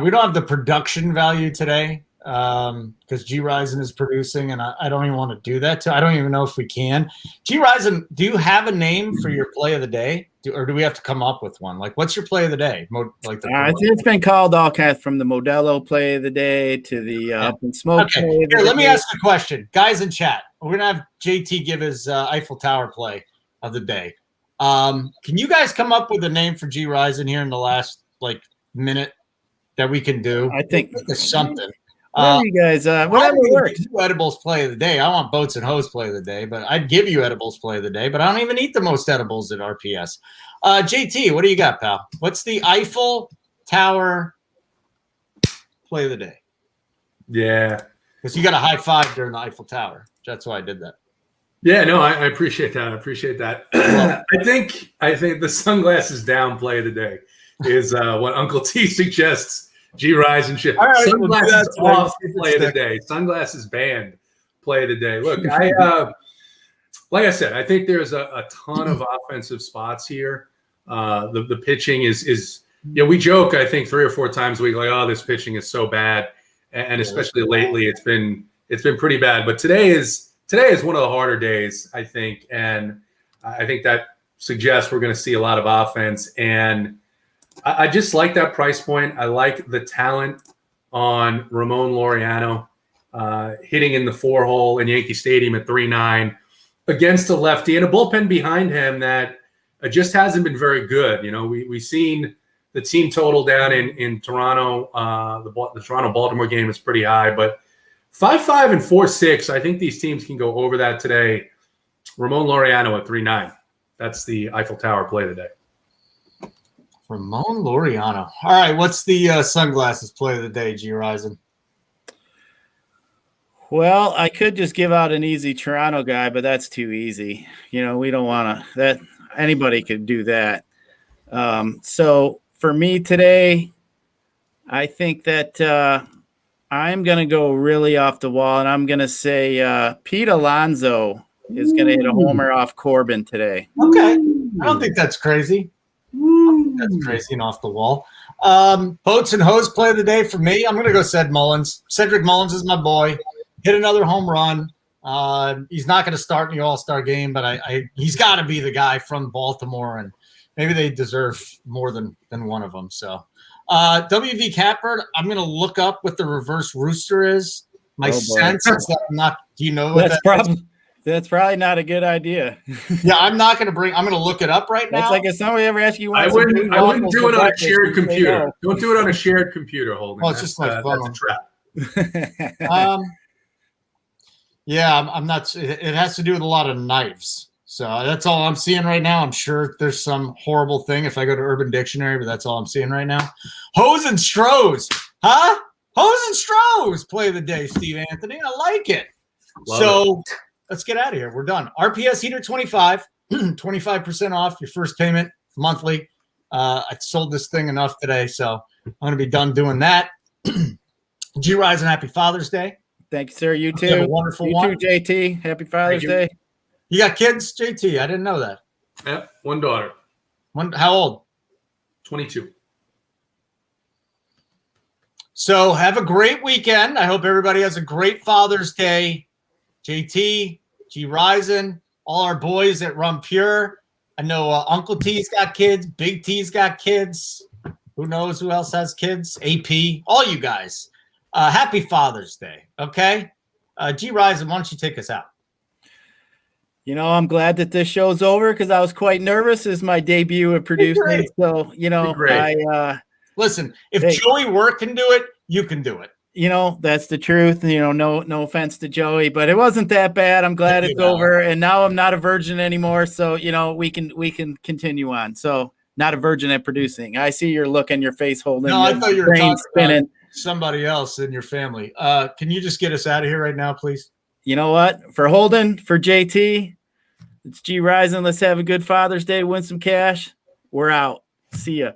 Speaker 1: We don't have the production value today because G Rising is producing, and I don't even want to do that. I don't even know if we can. G Rising, do you have a name for your play of the day, or do we have to come up with one? Like, what's your play of the day?
Speaker 3: It's been called all kinds, from the Modelo play of the day to the Up and Smoke.
Speaker 1: Okay, here, let me ask a question, guys in chat. We're gonna have JT give his Eiffel Tower play of the day. Can you guys come up with a name for G Rising here in the last minute that we can do?
Speaker 3: I think
Speaker 1: there's something.
Speaker 3: You guys, whatever works.
Speaker 1: Edibles play of the day. I want Boats and Hose play of the day, but I'd give you edibles play of the day, but I don't even eat the most edibles at RPS. JT, what do you got, pal? What's the Eiffel Tower play of the day? Yeah. Because you got a high five during the Eiffel Tower. That's why I did that.
Speaker 2: Yeah, no, I appreciate that. I think the sunglasses down play of the day is what Uncle T suggests. G Rising shit. Right, sunglasses off play of the day. Sunglasses banned play of the day. Look, like I said, I think there's a ton of offensive spots here. The pitching is we joke, I think 3 or 4 times a week, like, oh, this pitching is so bad, and especially lately, it's been pretty bad. But today is one of the harder days, I think, and I think that suggests we're going to see a lot of offense. And I just like that price point. I like the talent on Ramon Laureano hitting in the 4-hole in Yankee Stadium at 3.9. against a lefty and a bullpen behind him that just hasn't been very good. You know, we've seen the team total down in Toronto. The Toronto-Baltimore game is pretty high, but 5-5 and 4-6, I think these teams can go over that today. Ramon Laureano at 3-9. That's the Eiffel Tower play of the day.
Speaker 1: Ramon Laureano. All right, what's the sunglasses play of the day, G. Risen?
Speaker 3: Well, I could just give out an easy Toronto guy, but that's too easy. You know, we don't want to. That anybody could do that. So for me today, I think that I'm going to go really off the wall, and I'm going to say Pete Alonso is going to hit a homer off Corbin today.
Speaker 1: Okay. I don't think that's crazy. That's crazy and off the wall. Boats and Hose play of the day for me. I'm going to go Cedric Mullins. Cedric Mullins is my boy. Hit another home run. He's not going to start in the All-Star game, but he's got to be the guy from Baltimore, and maybe they deserve more than one of them. So WV Catbird, I'm going to look up what the reverse rooster is. My sense is that I'm not – do you know what
Speaker 3: that's probably not a good idea.
Speaker 1: Yeah, I'm not going to bring – I'm going to look it up right now.
Speaker 3: It's like if somebody ever asks you –
Speaker 2: I wouldn't do it on a shared computer. Don't do it on a shared computer, Holden.
Speaker 1: Well, it's just my phone.
Speaker 2: That's a trap.
Speaker 1: Yeah, I'm not – it has to do with a lot of knives. So that's all I'm seeing right now. I'm sure there's some horrible thing if I go to Urban Dictionary, but that's all I'm seeing right now. Hose and Strohs. Huh? Hose and Strohs play of the day, Steve Anthony. I like it. Love it. Let's get out of here. We're done. RPS Heater 25, 25% off your first payment monthly. I sold this thing enough today, so I'm going to be done doing that. G. Rise and happy Father's Day.
Speaker 3: Thank you, sir. You too.
Speaker 1: You have a wonderful one.
Speaker 3: You too, JT. Happy Father's Day.
Speaker 1: You got kids, JT? I didn't know that.
Speaker 2: Yep, one daughter.
Speaker 1: How old?
Speaker 2: 22.
Speaker 1: So have a great weekend. I hope everybody has a great Father's Day. JT, G. Risen, all our boys at Rum Pure. I know Uncle T's got kids. Big T's got kids. Who knows who else has kids? AP, all you guys. Happy Father's Day, okay? G. Risen, why don't you take us out?
Speaker 3: You know, I'm glad that this show's over because I was quite nervous. This is my debut of producing. So, you know,
Speaker 1: listen, if Joey Work can do it, you can do it.
Speaker 3: You know, that's the truth. You know, no offense to Joey, but it wasn't that bad. I'm glad it's over. And now I'm not a virgin anymore. So, you know, we can continue on. So not a virgin at producing. I see your look on your face holding.
Speaker 1: No, I thought you were talking
Speaker 3: spinning.
Speaker 1: About somebody else in your family. Can you just get us out of here right now, please?
Speaker 3: You know what? For Holden, for JT, it's G Risen. Let's have a good Father's Day. Win some cash. We're out. See ya.